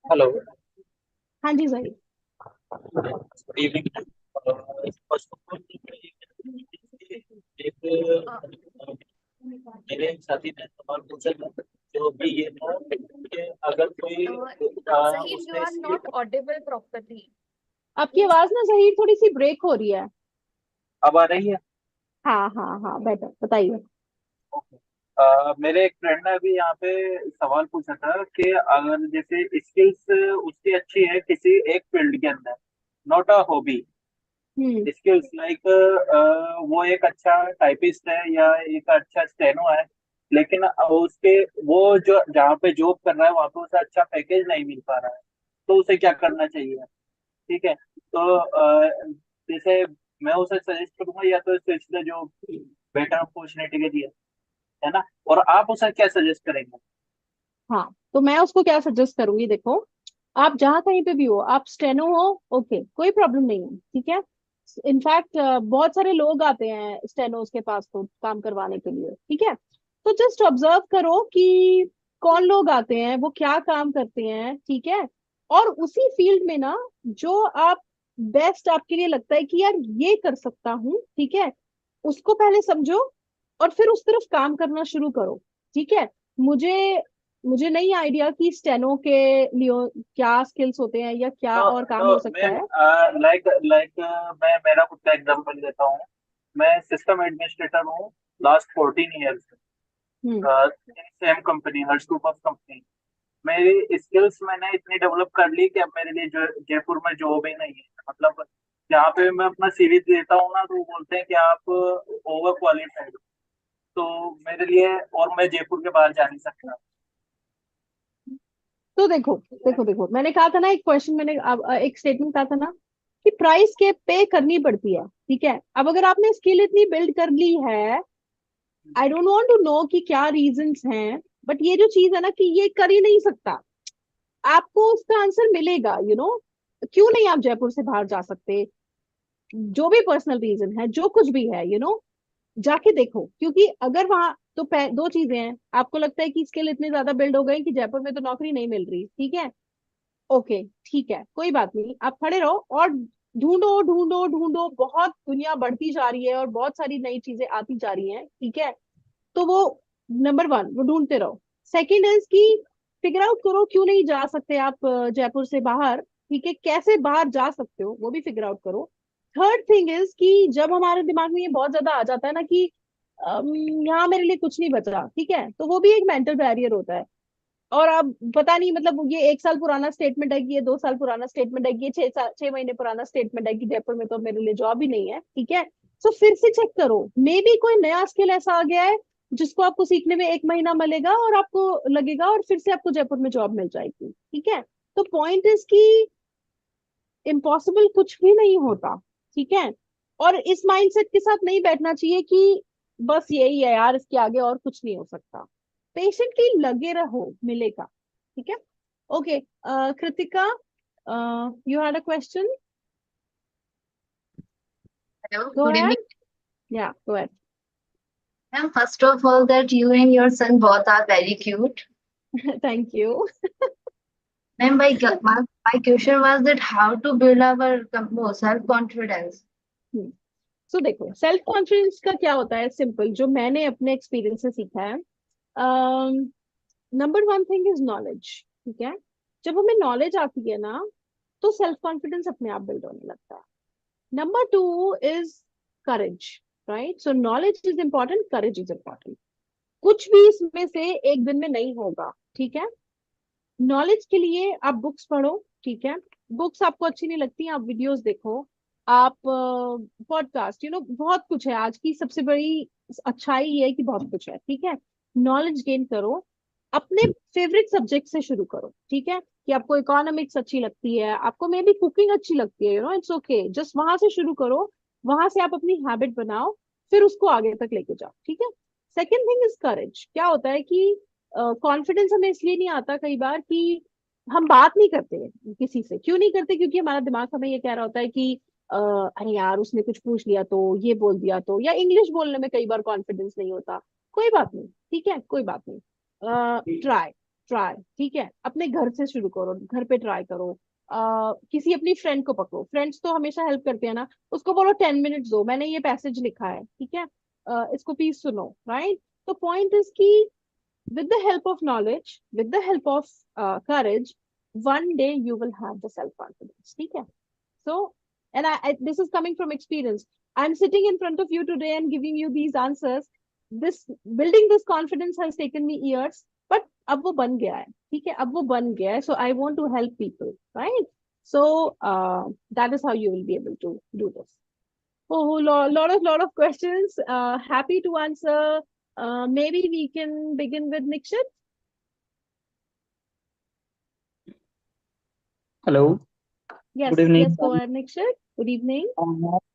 C: Hello,
A: हाँ जी सही।
C: Good evening. First of all एक मेरे साथी ने सवाल पूछा था, जो भी ये था कि अगर कोई
B: Zahir, you
C: उसने
B: are not audible properly.
A: आपकी आवाज ना सही थोड़ी सी ब्रेक हो रही है।
C: अब आ रही है?
A: हाँ हाँ हाँ, बेटर, बताइए।
C: मेरे एक फ्रेंड ने अभी यहाँ पे सवाल पूछा था कि अगर जैसे स्किल्स उसकी अच्छी है किसी एक फील्ड के अंदर, not a hobby,
A: hmm.
C: Skills like वो एक अच्छा टाइपिस्ट है या एक अच्छा स्टेनो है, लेकिन उसके वो जो जहाँ पे जॉब कर रहा है वहां पे उसे अच्छा पैकेज नहीं मिल पा रहा है, तो उसे क्या करना चाहिए? ठीक है, तो जैसे मैं उसे सजेस्ट करूंगा या तो switch the job, better opportunity के लिए, है ना? और आप उसे क्या सजेस्ट करेंगे?
A: हाँ, तो मैं उसको क्या सजेस्ट करूंगी, देखो, आप जहाँ कहीं पे भी हो, आप स्टेनो हो, ओके, कोई प्रॉब्लम नहीं है। ठीक है, इनफैक्ट बहुत सारे लोग आते हैं स्टेनोज के पास तो काम करवाने के लिए। ठीक है, तो जस्ट ऑब्जर्व करो कि कौन लोग आते हैं, वो क्या काम करते हैं। ठीक है, और उसी फील्ड में ना, जो आप बेस्ट आपके लिए लगता है कि यार ये कर सकता हूँ, ठीक है, उसको पहले समझो और फिर उस तरफ काम करना शुरू करो। ठीक है, मुझे मुझे नहीं आइडिया कि स्टेनो के लिए क्या स्किल्स होते हैं या क्या
C: तो
A: और काम
C: तो
A: हो सकता
C: मैं
A: है।
C: लाइक लाइक मैं मेरा खुद का एग्जांपल देता हूँ। मैं सिस्टम एडमिनिस्ट्रेटर हूँ last 14 years,
A: hmm.
C: Same company, Harsh group of company. मेरी स्किल्स मैंने इतनी डेवलप कर ली कि अब मेरे लिए जो जयपुर में जॉब ही नहीं है। मतलब जहाँ पे मैं अपना सीवी देता हूँ ना, तो वो बोलते हैं कि आप ओवर क्वालिफाइड हो, तो मेरे लिए, और मैं जयपुर के बाहर जा नहीं सकता।
A: तो देखो देखो देखो, मैंने कहा था ना, एक क्वेश्चन मैंने एक स्टेटमेंट कहा था ना कि प्राइस के पे करनी पड़ती है। ठीक है, अब अगर आपने स्किल इतनी बिल्ड कर ली है, I don't want to know कि क्या रीजंस हैं, बट ये जो चीज है ना कि ये कर ही नहीं सकता, आपको उसका आंसर मिलेगा। क्यों नहीं आप जयपुर से बाहर जा सकते? जो भी पर्सनल रीजन है, जो कुछ भी है, जाके देखो। क्योंकि अगर वहां तो दो चीजें हैं, आपको लगता है कि स्किल इतने ज्यादा बिल्ड हो गए कि जयपुर में तो नौकरी नहीं मिल रही। ठीक है, ओके, ठीक है, कोई बात नहीं, आप खड़े रहो और ढूंढो ढूंढो ढूंढो, बहुत दुनिया बढ़ती जा रही है और बहुत सारी नई चीजें आती जा रही हैं। ठीक है, तो वो नंबर वन, वो ढूंढते रहो। सेकंड इज कि फिगर आउट करो क्यों नहीं जा सकते आप जयपुर से बाहर। ठीक है, कैसे बाहर जा सकते हो वो भी फिगर आउट करो। थर्ड थिंग इज कि जब हमारे दिमाग में ये बहुत ज्यादा आ जाता है ना कि यहाँ मेरे लिए कुछ नहीं बचा, ठीक है, तो वो भी एक मेंटल बैरियर होता है। और अब पता नहीं, मतलब ये 1 साल पुराना स्टेटमेंट है कि ये 2 साल पुराना स्टेटमेंट है कि ये 6 महीने पुराना स्टेटमेंट है कि जयपुर में तो मेरे लिए जॉब ही नहीं है। ठीक है, तो फिर से चेक करो, मे बी कोई नया स्किल ऐसा आ गया है जिसको आपको सीखने में 1 महीना मिलेगा और आपको लगेगा और फिर से आपको जयपुर में जॉब मिल जाएगी। ठीक है, तो पॉइंट इज कि इम्पॉसिबल कुछ भी नहीं होता। ठीक है, और इस माइंडसेट के साथ नहीं बैठना चाहिए कि बस यही है यार, इसके आगे और कुछ नहीं हो सकता। पेशेंटली लगे रहो, मिलेगा। ठीक है, okay. Kritika, You had a question?
D: Hello,
A: Go
D: good
A: ahead.
D: evening.
A: Yeah, go ahead.
D: Ma'am, first of all, that you and your son both are very cute.
A: Thank you.
D: Ma'am, my question was that how to build our self-confidence.
A: So देखो, self confidence का क्या होता है? Simple, जो मैंने अपने experience से सीखा है। Number one thing is knowledge. ठीक है, जब हमें नॉलेज आती है ना, तो सेल्फ कॉन्फिडेंस अपने आप बिल्ड होने लगता है। Number two is courage, right? So knowledge is important, courage is important. कुछ भी इसमें से एक दिन में नहीं होगा, ठीक है? नॉलेज के लिए आप बुक्स पढ़ो, ठीक है? बुक्स आपको अच्छी नहीं लगती, आप वीडियोस देखो, आप पॉडकास्ट, बहुत कुछ है। आज की सबसे बड़ी अच्छाई ये है कि बहुत कुछ है, ठीक है? नॉलेज गेन करो, अपने फेवरेट सब्जेक्ट से शुरू करो, ठीक है? कि आपको इकोनॉमिक्स अच्छी लगती है, आपको मे बी कुकिंग अच्छी लगती है, इट्स ओके, जस्ट वहां से शुरू करो, वहां से आप अपनी हैबिट बनाओ, फिर उसको आगे तक लेके जाओ, ठीक है? सेकेंड थिंग इज करेज। क्या होता है कि कॉन्फिडेंस हमें इसलिए नहीं आता कई बार कि हम बात नहीं करते किसी से। क्यों नहीं करते? क्योंकि हमारा दिमाग हमें ये कह रहा होता है कि अरे यार, उसने कुछ पूछ लिया तो, ये बोल दिया तो, या इंग्लिश बोलने में कई बार कॉन्फिडेंस नहीं होता। कोई बात नहीं, ठीक है, कोई बात नहीं। ट्राई, ट्राई, ठीक है? अपने घर से शुरू करो, घर पे ट्राई करो। किसी अपनी फ्रेंड को पकड़ो, फ्रेंड्स तो हमेशा हेल्प करते हैं ना, उसको बोलो 10 मिनट दो, मैंने ये पैसेज लिखा है, ठीक है? इसको प्लीज सुनो, राइट? तो पॉइंट इज की with the help of knowledge, with the help of courage, one day you will have the self confidence, ठीक है? So, and this is coming from experience. I'm sitting in front of you today and giving you these answers. This building this confidence has taken me years, but अब वो बन गया है, ठीक है? अब वो बन गया है, so I want to help people, right? So that is how you will be able to do this. Oh, lot of questions. Happy to answer. Maybe we can begin with Nikshit.
E: Hello,
A: Yes,
E: good evening.
A: yes, go ahead, Nikshit. Good evening.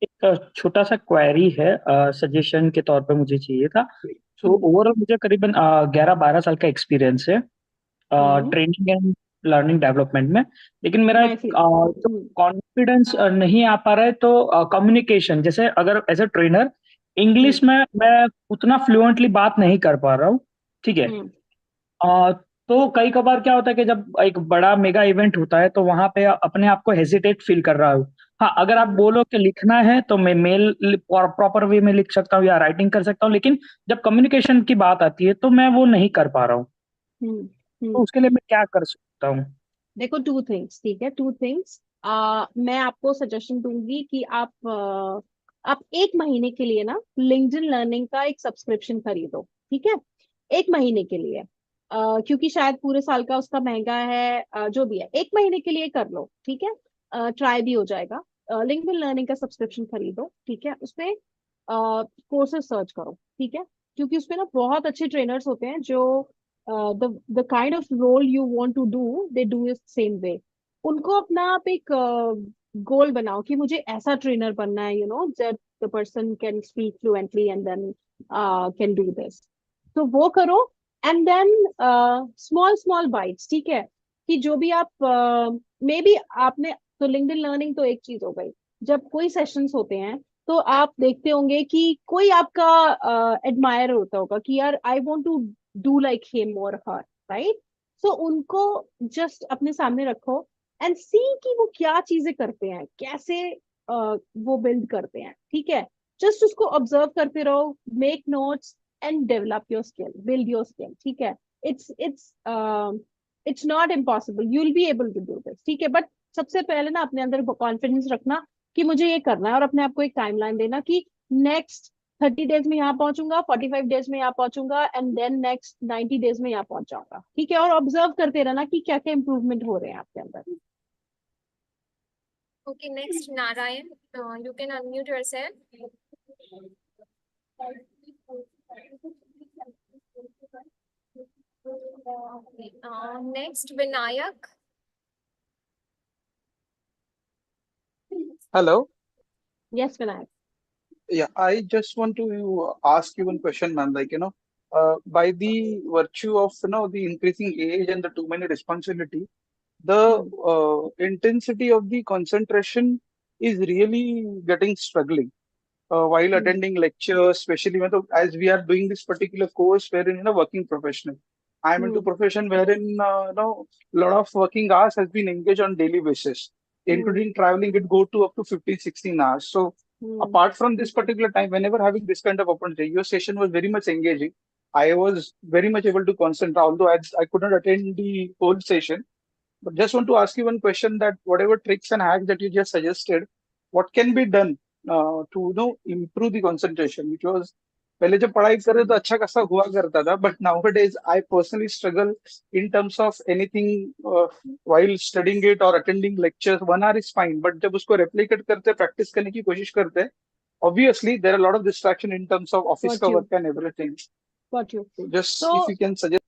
E: एक छोटा सा query है, suggestion के तौर पे मुझे चाहिए था। सो ओवरऑल मुझे करीबन 11-12 साल का एक्सपीरियंस है ट्रेनिंग एंड लर्निंग डेवलपमेंट में। लेकिन मेरा
A: My
E: एक
A: field.
E: जो कॉन्फिडेंस नहीं आ पा रहा है, तो कम्युनिकेशन, जैसे अगर एज अ ट्रेनर इंग्लिश में मैं उतना फ्लुएंटली बात नहीं कर पा रहा हूँ, ठीक है? तो कई कबार क्या होता है कि जब एक बड़ा मेगा इवेंट होता है तो वहां पे अपने आप को हेजिटेट फील कर रहा हूँ। हाँ, अगर आप बोलो कि लिखना है तो मैं मेल प्रॉपर वे में लिख सकता हूँ या राइटिंग कर सकता हूँ, लेकिन जब कम्युनिकेशन की बात आती है तो मैं वो नहीं कर पा रहा हूँ। तो उसके लिए मैं क्या कर सकता हूँ?
A: देखो, टू थिंग्स, ठीक है? Two things. मैं आपको सजेशन दूंगी कि आप 1 महीने के लिए ना लिंक्डइन लर्निंग का एक सब्सक्रिप्शन खरीदो, ठीक है? 1 महीने के लिए। क्योंकि शायद पूरे साल का उसका महंगा है, जो भी है, 1 महीने के लिए कर लो, ठीक है? ट्राई भी हो जाएगा। लिंक्डइन लर्निंग का सब्सक्रिप्शन खरीदो, ठीक है? उसमें कोर्सेज सर्च करो, ठीक है? क्योंकि उसमें ना बहुत अच्छे ट्रेनर्स होते हैं जो the kind of role you want to do, they do it same way. उनको अपना आप एक गोल बनाओ कि मुझे ऐसा ट्रेनर बनना है, that the person can speak fluently and then can do this. तो वो करो, and then small small bites, ठीक है? कि जो भी आप मे बी आपने, तो लिंक्डइन लर्निंग तो एक चीज हो गई। जब कोई सेशंस होते हैं तो आप देखते होंगे कि कोई आपका एडमायर होता होगा कि यार, I want to do like him और हर, राइट? सो उनको जस्ट अपने सामने रखो एंड सी कि वो क्या चीजें करते हैं, कैसे वो बिल्ड करते हैं, ठीक है? जस्ट उसको ऑब्जर्व करते रहो, make notes and develop your skill, build your skill, ठीक है? It's not impossible, you will be able to do this, ठीक है? बट सबसे पहले ना अपने अंदर कॉन्फिडेंस रखना कि मुझे ये करना है, और अपने आप को एक टाइमलाइन देना कि नेक्स्ट 30 डेज में यहाँ पहुंचूंगा, 45 डेज में यहाँ पहुंचूंगा, एंड देन नेक्स्ट 90 डेज में यहाँ पहुंच जाऊंगा, ठीक है? और ऑब्जर्व करते रहना कि क्या क्या इंप्रूवमेंट हो रहे हैं आपके अंदर।
B: Okay, next Narayan, you can unmute yourself. Next Vinayak.
F: Hello.
A: Yes, Vinayak.
F: Yeah, I just want to ask you one question, ma'am. Like, by the virtue of, the increasing age and the too many responsibility, the
A: Hmm.
F: intensity of the concentration is really getting struggling while
A: Hmm.
F: attending lectures, especially when as we are doing this particular course wherein working professional. I am into
A: Hmm.
F: profession wherein a lot of working hours has been engaged on daily basis,
A: Hmm.
F: including traveling. It go to up to 15, 16 hours. So
A: Hmm.
F: apart from this particular time, whenever having this kind of opportunity, your session was very much engaging. I was very much able to concentrate, although I could not attend the whole session. But just want to ask you one question, that whatever tricks and hacks that you just suggested, what can be done to improve the concentration? Because पहले जब पढ़ाई कर रहे तो अच्छा खासा हुआ करता था, but nowadays I personally struggle in terms of anything while studying it or attending lectures. 1 hour is fine, but जब उसको replicate करते practice करने की कोशिश करते हैं, obviously there are a lot of distraction in terms of office
A: Got
F: का
A: you.
F: work and everything.
A: Got you.
F: So just if
A: So,
F: you can suggest.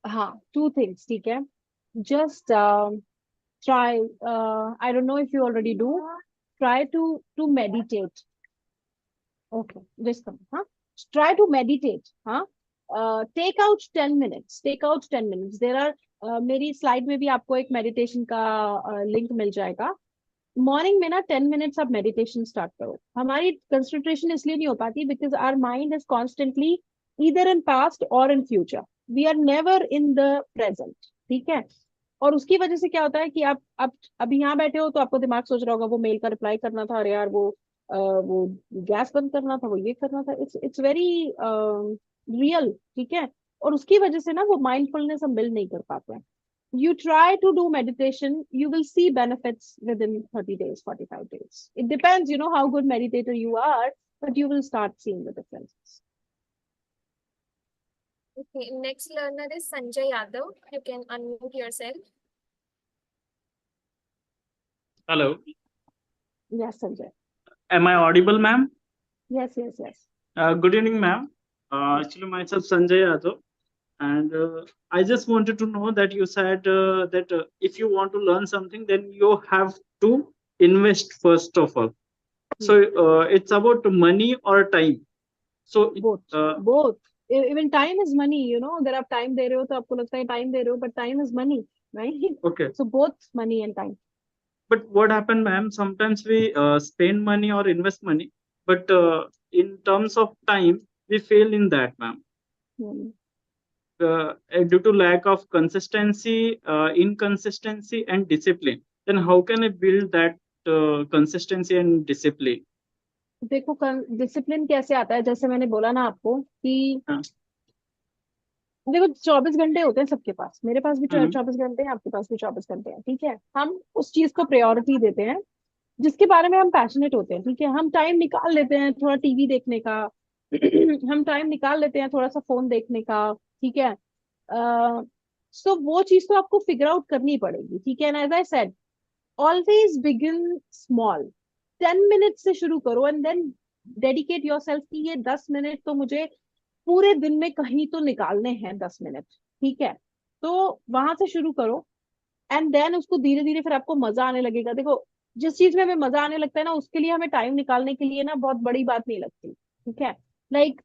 A: हाँ, two things, ठीक है. Just try. I don't know if you already do. Try to meditate. Okay, just come. Huh? Try to meditate. Huh? Take out 10 minutes. Take out 10 minutes. There are मेरी slide में भी आपको एक meditation का link मिल जाएगा. Morning में ना 10 minutes आप मेडिटेशन स्टार्ट करो. हमारी कंसंट्रेशन इसलिए नहीं हो पाती because our mind is constantly either in past or in future. We are never in the present. ठीक है. और उसकी वजह से क्या होता है कि आप अभी यहाँ बैठे हो तो आपको दिमाग सोच रहा होगा वो मेल का रिप्लाई करना था, अरे यार वो गैस बंद करना था, वो ये करना था. It's very real. ठीक है. और उसकी वजह से ना वो माइंडफुलनेस हम बिल्ड नहीं कर पाते हैं. You try to do meditation, you will see benefits within 30 days, 45 days. It depends, how good meditator you are, but you will start seeing the differences.
B: Okay, next learner is Sanjay Yadav. You can unmute yourself.
G: Hello,
A: Yes, Sanjay.
G: am I audible, ma'am?
A: Yes, yes, yes.
G: Good evening, ma'am. Actually, myself Sanjay Yadav, and I just wanted to know that you said that if you want to learn something, then you have to invest first of all. So it's about money or time. So
A: Both. Both. Even time is money, अगर आप time दे रहे हो तो आपको लगता है time दे रहे हो, but time is money, right?
G: okay,
A: So both money and time.
G: but what happened, ma'am? Sometimes we spend money or invest money, but in terms of time, we fail in that, ma'am.
A: Hmm.
G: Due to lack of consistency, inconsistency, and discipline. Then how can I build that consistency and discipline?
A: देखो discipline कैसे आता है, जैसे मैंने बोला ना आपको कि
G: हाँ.
A: देखो 24 घंटे होते हैं सबके पास. मेरे पास भी
G: हम्म.
A: 24 घंटे हैं, आपके पास भी 24 घंटे हैं. ठीक है. हम उस चीज को प्रायोरिटी देते हैं जिसके बारे में हम पैशनेट होते हैं. ठीक है. हम टाइम निकाल लेते हैं थोड़ा टीवी देखने का. हम टाइम निकाल लेते हैं थोड़ा सा फोन देखने का. ठीक है. सो वो चीज तो आपको फिगर आउट करनी पड़ेगी. ठीक है. And as I said, always begin small. 10 minute से शुरू करो and then dedicate yourself कि ये 10 मिनट तो मुझे पूरे दिन में कहीं तो निकालने हैं. 10 मिनट. ठीक है. तो वहां से शुरू करो एंड देन उसको धीरे धीरे फिर आपको मजा आने लगेगा. देखो, जिस चीज में हमें मजा आने लगता है ना, उसके लिए हमें टाइम निकालने के लिए ना बहुत बड़ी बात नहीं लगती. ठीक है. Like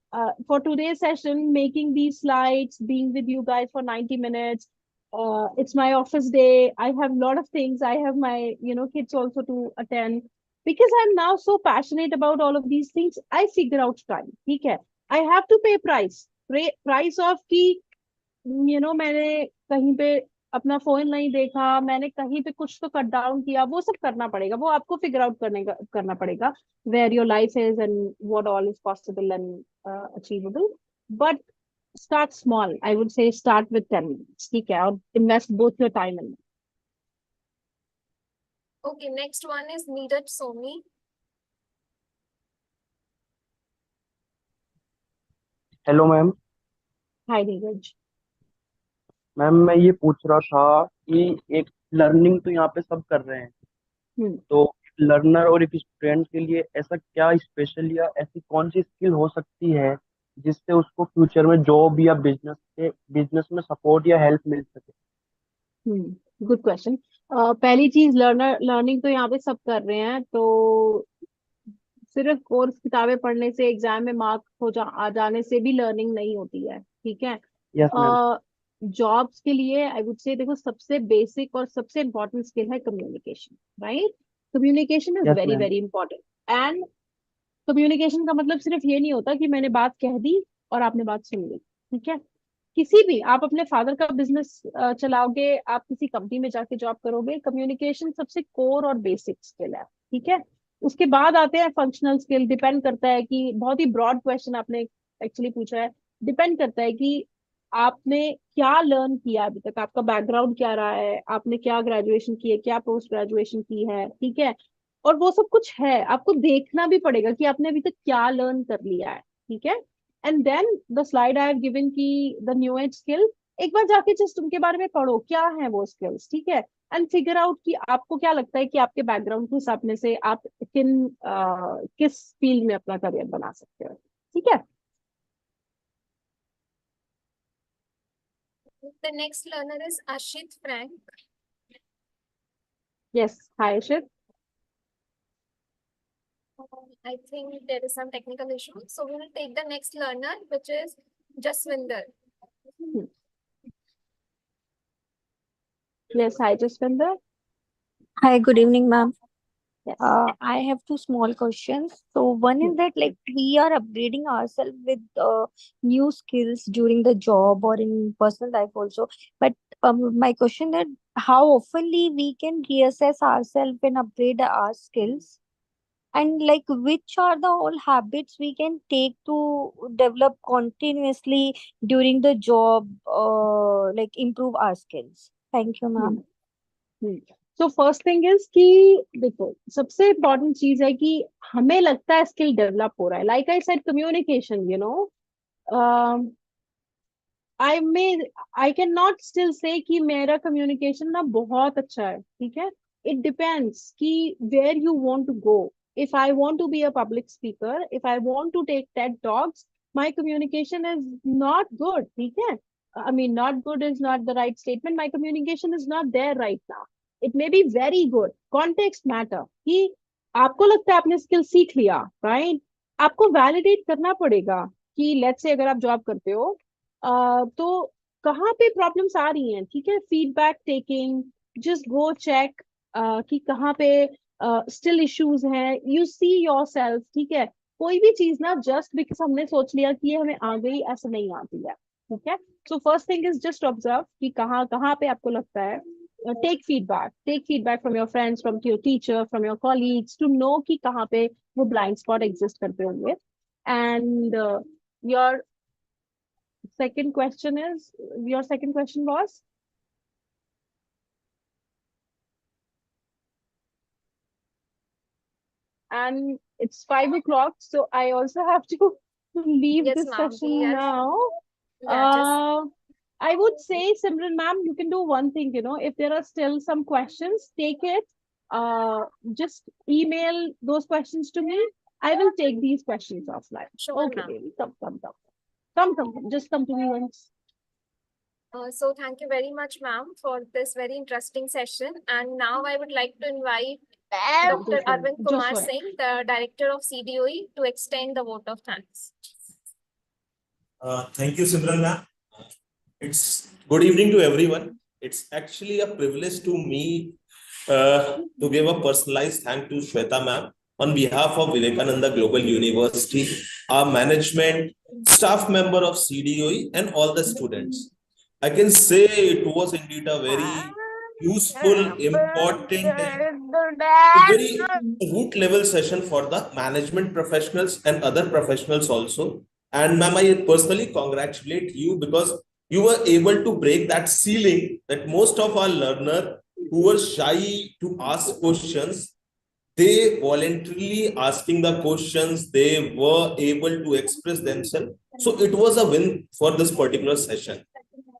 A: for today session, making the slides, being with you guys for 90 minutes. It's my office day. I have a lot of things. I have my kids also to attend. Because I'm now so passionate about all of these things, I figure out time. ठीक है. I have to pay price of कि मैंने कहीं पे अपना phone नहीं देखा, मैंने कहीं पे कुछ तो कट डाउन किया, वो सब करना पड़ेगा. वो आपको फिगर आउट करना पड़ेगा where your life is and what all is possible and achievable. But start small. I would say start with 10 minutes. ठीक है. और invest both your time and.
B: Okay, next one is Neeraj Somi.
H: Hello ma'am.
A: Hi Neeraj.
H: Ma'am मैं ये पूछ रहा था कि एक लर्निंग तो यहाँ पे सब कर रहे हैं,
A: हम्म.
H: तो लर्नर और एक स्टूडेंट के लिए ऐसा क्या स्पेशल या ऐसी कौन सी स्किल हो सकती है जिससे उसको फ्यूचर में जॉब या बिजनेस में सपोर्ट या हेल्प मिल सके?
A: Good question. पहली चीज, लर्निंग तो यहाँ पे सब कर रहे हैं. तो सिर्फ कोर्स किताबें पढ़ने से, एग्जाम में मार्क आ जाने से भी लर्निंग नहीं होती है. ठीक है.
H: Yes ma'am.
A: जॉब्स के लिए आई वुड से देखो सबसे बेसिक और सबसे इम्पोर्टेंट स्किल है communication, right? Communication is
H: Yes,
A: very
H: ma'am.
A: Very important. And communication का मतलब सिर्फ ये नहीं होता कि मैंने बात कह दी और आपने बात सुन ली, ठीक है? किसी भी, आप अपने फादर का बिजनेस चलाओगे, आप किसी कंपनी में जाके जॉब करोगे, कम्युनिकेशन सबसे कोर और बेसिक स्किल है, ठीक है? उसके बाद आते हैं फंक्शनल स्किल। डिपेंड करता है कि, बहुत ही ब्रॉड क्वेश्चन आपने एक्चुअली पूछा है, डिपेंड करता है कि आपने क्या लर्न किया अभी तक, आपका बैकग्राउंड क्या रहा है, आपने क्या ग्रेजुएशन की है, क्या पोस्ट ग्रेजुएशन की है, ठीक है? और वो सब कुछ है, आपको देखना भी पड़ेगा कि आपने अभी तक क्या लर्न कर लिया है, ठीक है? And then the slide I have given की द न्यू एज स्किल, एक बार जाके जस्ट उनके बारे में पढ़ो, क्या है वो स्किल्स, ठीक है? एंड फिगर आउट कि आपको क्या लगता है कि आपके बैकग्राउंड के हिसाब में से आप किस फील्ड में अपना करियर बना सकते हो, ठीक है?
B: The next learner is Ashit Frank.
A: Yes, hi Ashit.
B: I think there is some technical issue. So we will take the next learner, which is Jaswinder.
A: Yes, hi Jaswinder.
I: Hi, good evening, ma'am.
A: Yes.
I: I have two small questions. So one is that like we are upgrading ourselves with new skills during the job or in personal life also. But my question that how oftenly we can reassess ourselves and upgrade our skills, and like which are the all habits we can take to develop continuously during the job, like improve our skills. Thank you, ma'am.
A: तो first thing is कि देखो, सबसे important चीज है कि हमें लगता है स्किल डेवलप हो रहा है। Like I said communication, I can not still say कि मेरा कम्युनिकेशन ना बहुत अच्छा है, ठीक है? इट डिपेंड्स कि where you want to go. If I want to be a public speaker, if I want to take TED talks, my communication is not good, ठीक है? I mean, not good is not the right statement. My communication is not there right now. It may be very good. Context matter. कि आपको लगता है आपने skill सीख लिया, right? आपको वैलिडेट करना पड़ेगा कि लेट्स से अगर आप जॉब करते हो तो कहाँ पे प्रॉब्लम्स आ रही हैं, ठीक है? Feedback taking, just go check कि कहाँ पे स्टिल इश्यूज हैं, यू सी योरसेल्फ, ठीक है? कोई भी चीज ना जस्ट बिकॉज हमने सोच लिया कि ये हमें आ गई, ऐसा नहीं आती है, ठीक है? So first thing is just observe कि कहाँ कहाँ पे आपको लगता है। Take feedback from your friends, from your teacher, from your colleagues, to know कि कहाँ पे वो ब्लाइंड स्पॉट एग्जिस्ट करते होंगे। And your second question is, your second question was? And it's 5 o'clock, so I also have to leave
B: Yes,
A: this
B: ma'am.
A: session now.
B: Yeah,
A: I would say, Simran ma'am, you can do one thing, if there are still some questions, take it. Just email those questions to me. I will take these questions offline.
B: Sure,
A: Okay,
B: ma'am.
A: baby, come. Just come to me once.
B: So thank you very much, ma'am, for this very interesting session. And now I would like to invite Dr. Arvind Kumar
A: Joshua.
B: Singh, the Director of CDOE, to extend the vote of thanks.
J: Thank you, Simran ma'am. It's good evening to everyone. It's actually a privilege to me to give a personalized thank to Shweta ma'am on behalf of Vivekananda Global University, our management, staff member of CDOE, and all the students. I can say it was indeed a very useful, important, and very root level session for the management professionals and other professionals also. And ma'am, I personally congratulate you because you were able to break that ceiling that most of our learners who were shy to ask questions, they voluntarily asking the questions, they were able to express themselves. So it was a win for this particular session.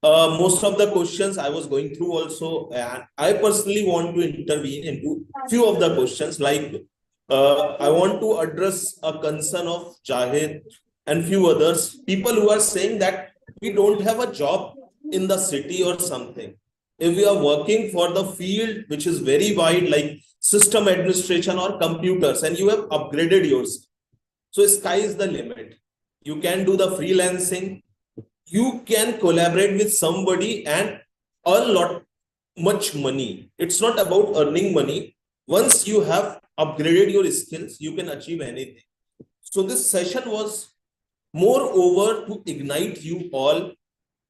J: Most of the questions I was going through also, and I personally want to intervene into few of the questions. Like I want to address a concern of Jahid and few others, people who are saying that we don't have a job in the city or something. If we are working for the field which is very wide, like system administration or computers, and you have upgraded yours, so sky is the limit. You can do the freelancing. you can collaborate with somebody and earn much money. It's not about earning money. Once you have upgraded your skills, you can achieve anything. So this session was moreover to ignite you all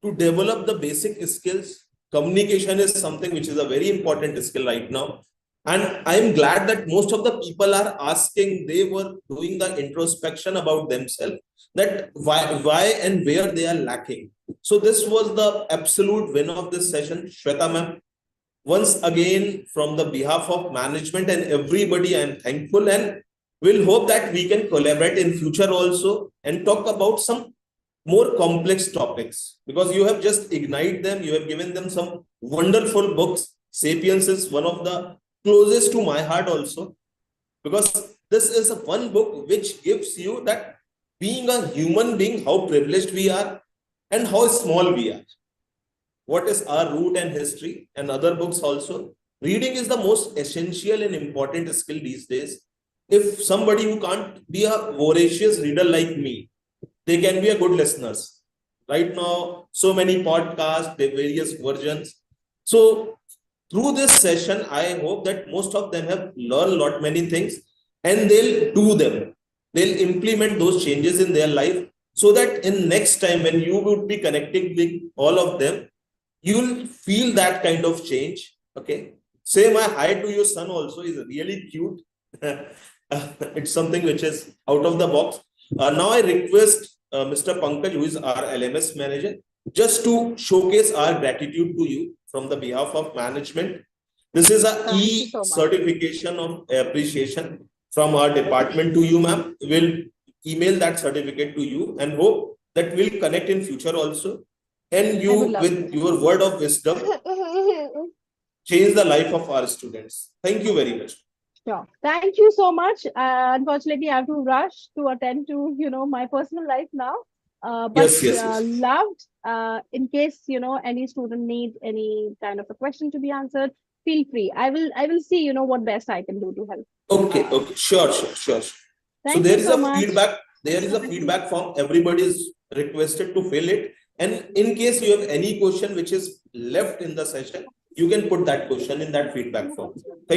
J: to develop the basic skills. Communication is something which is a very important skill right now. And I'm glad that most of the people are asking, they were doing the introspection about themselves, that why and where they are lacking. So this was the absolute win of this session, Shweta ma'am. Once again, from the behalf of management and everybody, I'm thankful, and we'll hope that we can collaborate in future also and talk about some more complex topics, because you have just ignited them. You have given them some wonderful books. Sapiens is one of the closest to my heart also, because this is one book which gives you that being a human being, how privileged we are and how small we are. What is our root and history, and other books also. Reading is the most essential and important skill these days. If somebody who can't be a voracious reader like me, they can be a good listeners. Right now, so many podcasts, the various versions. So through this session, I hope that most of them have learned many things, and they'll do them. They'll implement those changes in their life, so that in next time when you would be connecting with all of them, you'll feel that kind of change. Okay. Say my hi to your son also, is really cute. It's something which is out of the box. Now I request Mr. Pankaj, who is our LMS manager, just to showcase our gratitude to you from the behalf of management. This is a e-certification of appreciation from our department to you, ma'am. We'll email that certificate to you and hope that we'll connect in future also. And you, with your word of wisdom, change the life of our students. Thank you very much.
A: Sure. Thank you so much. Unfortunately, I have to rush to attend to, my personal life now. But
J: Yes.
A: loved. In case, any student needs any kind of a question to be answered, feel free. I will see, what best I can do to help.
J: Okay. Sure. So
A: Thank
J: there
A: you
J: is
A: so
J: a
A: much.
J: feedback. There is a feedback form. Everybody is requested to fill it. And in case you have any question which is left in the session, you can put that question in that feedback form. Thank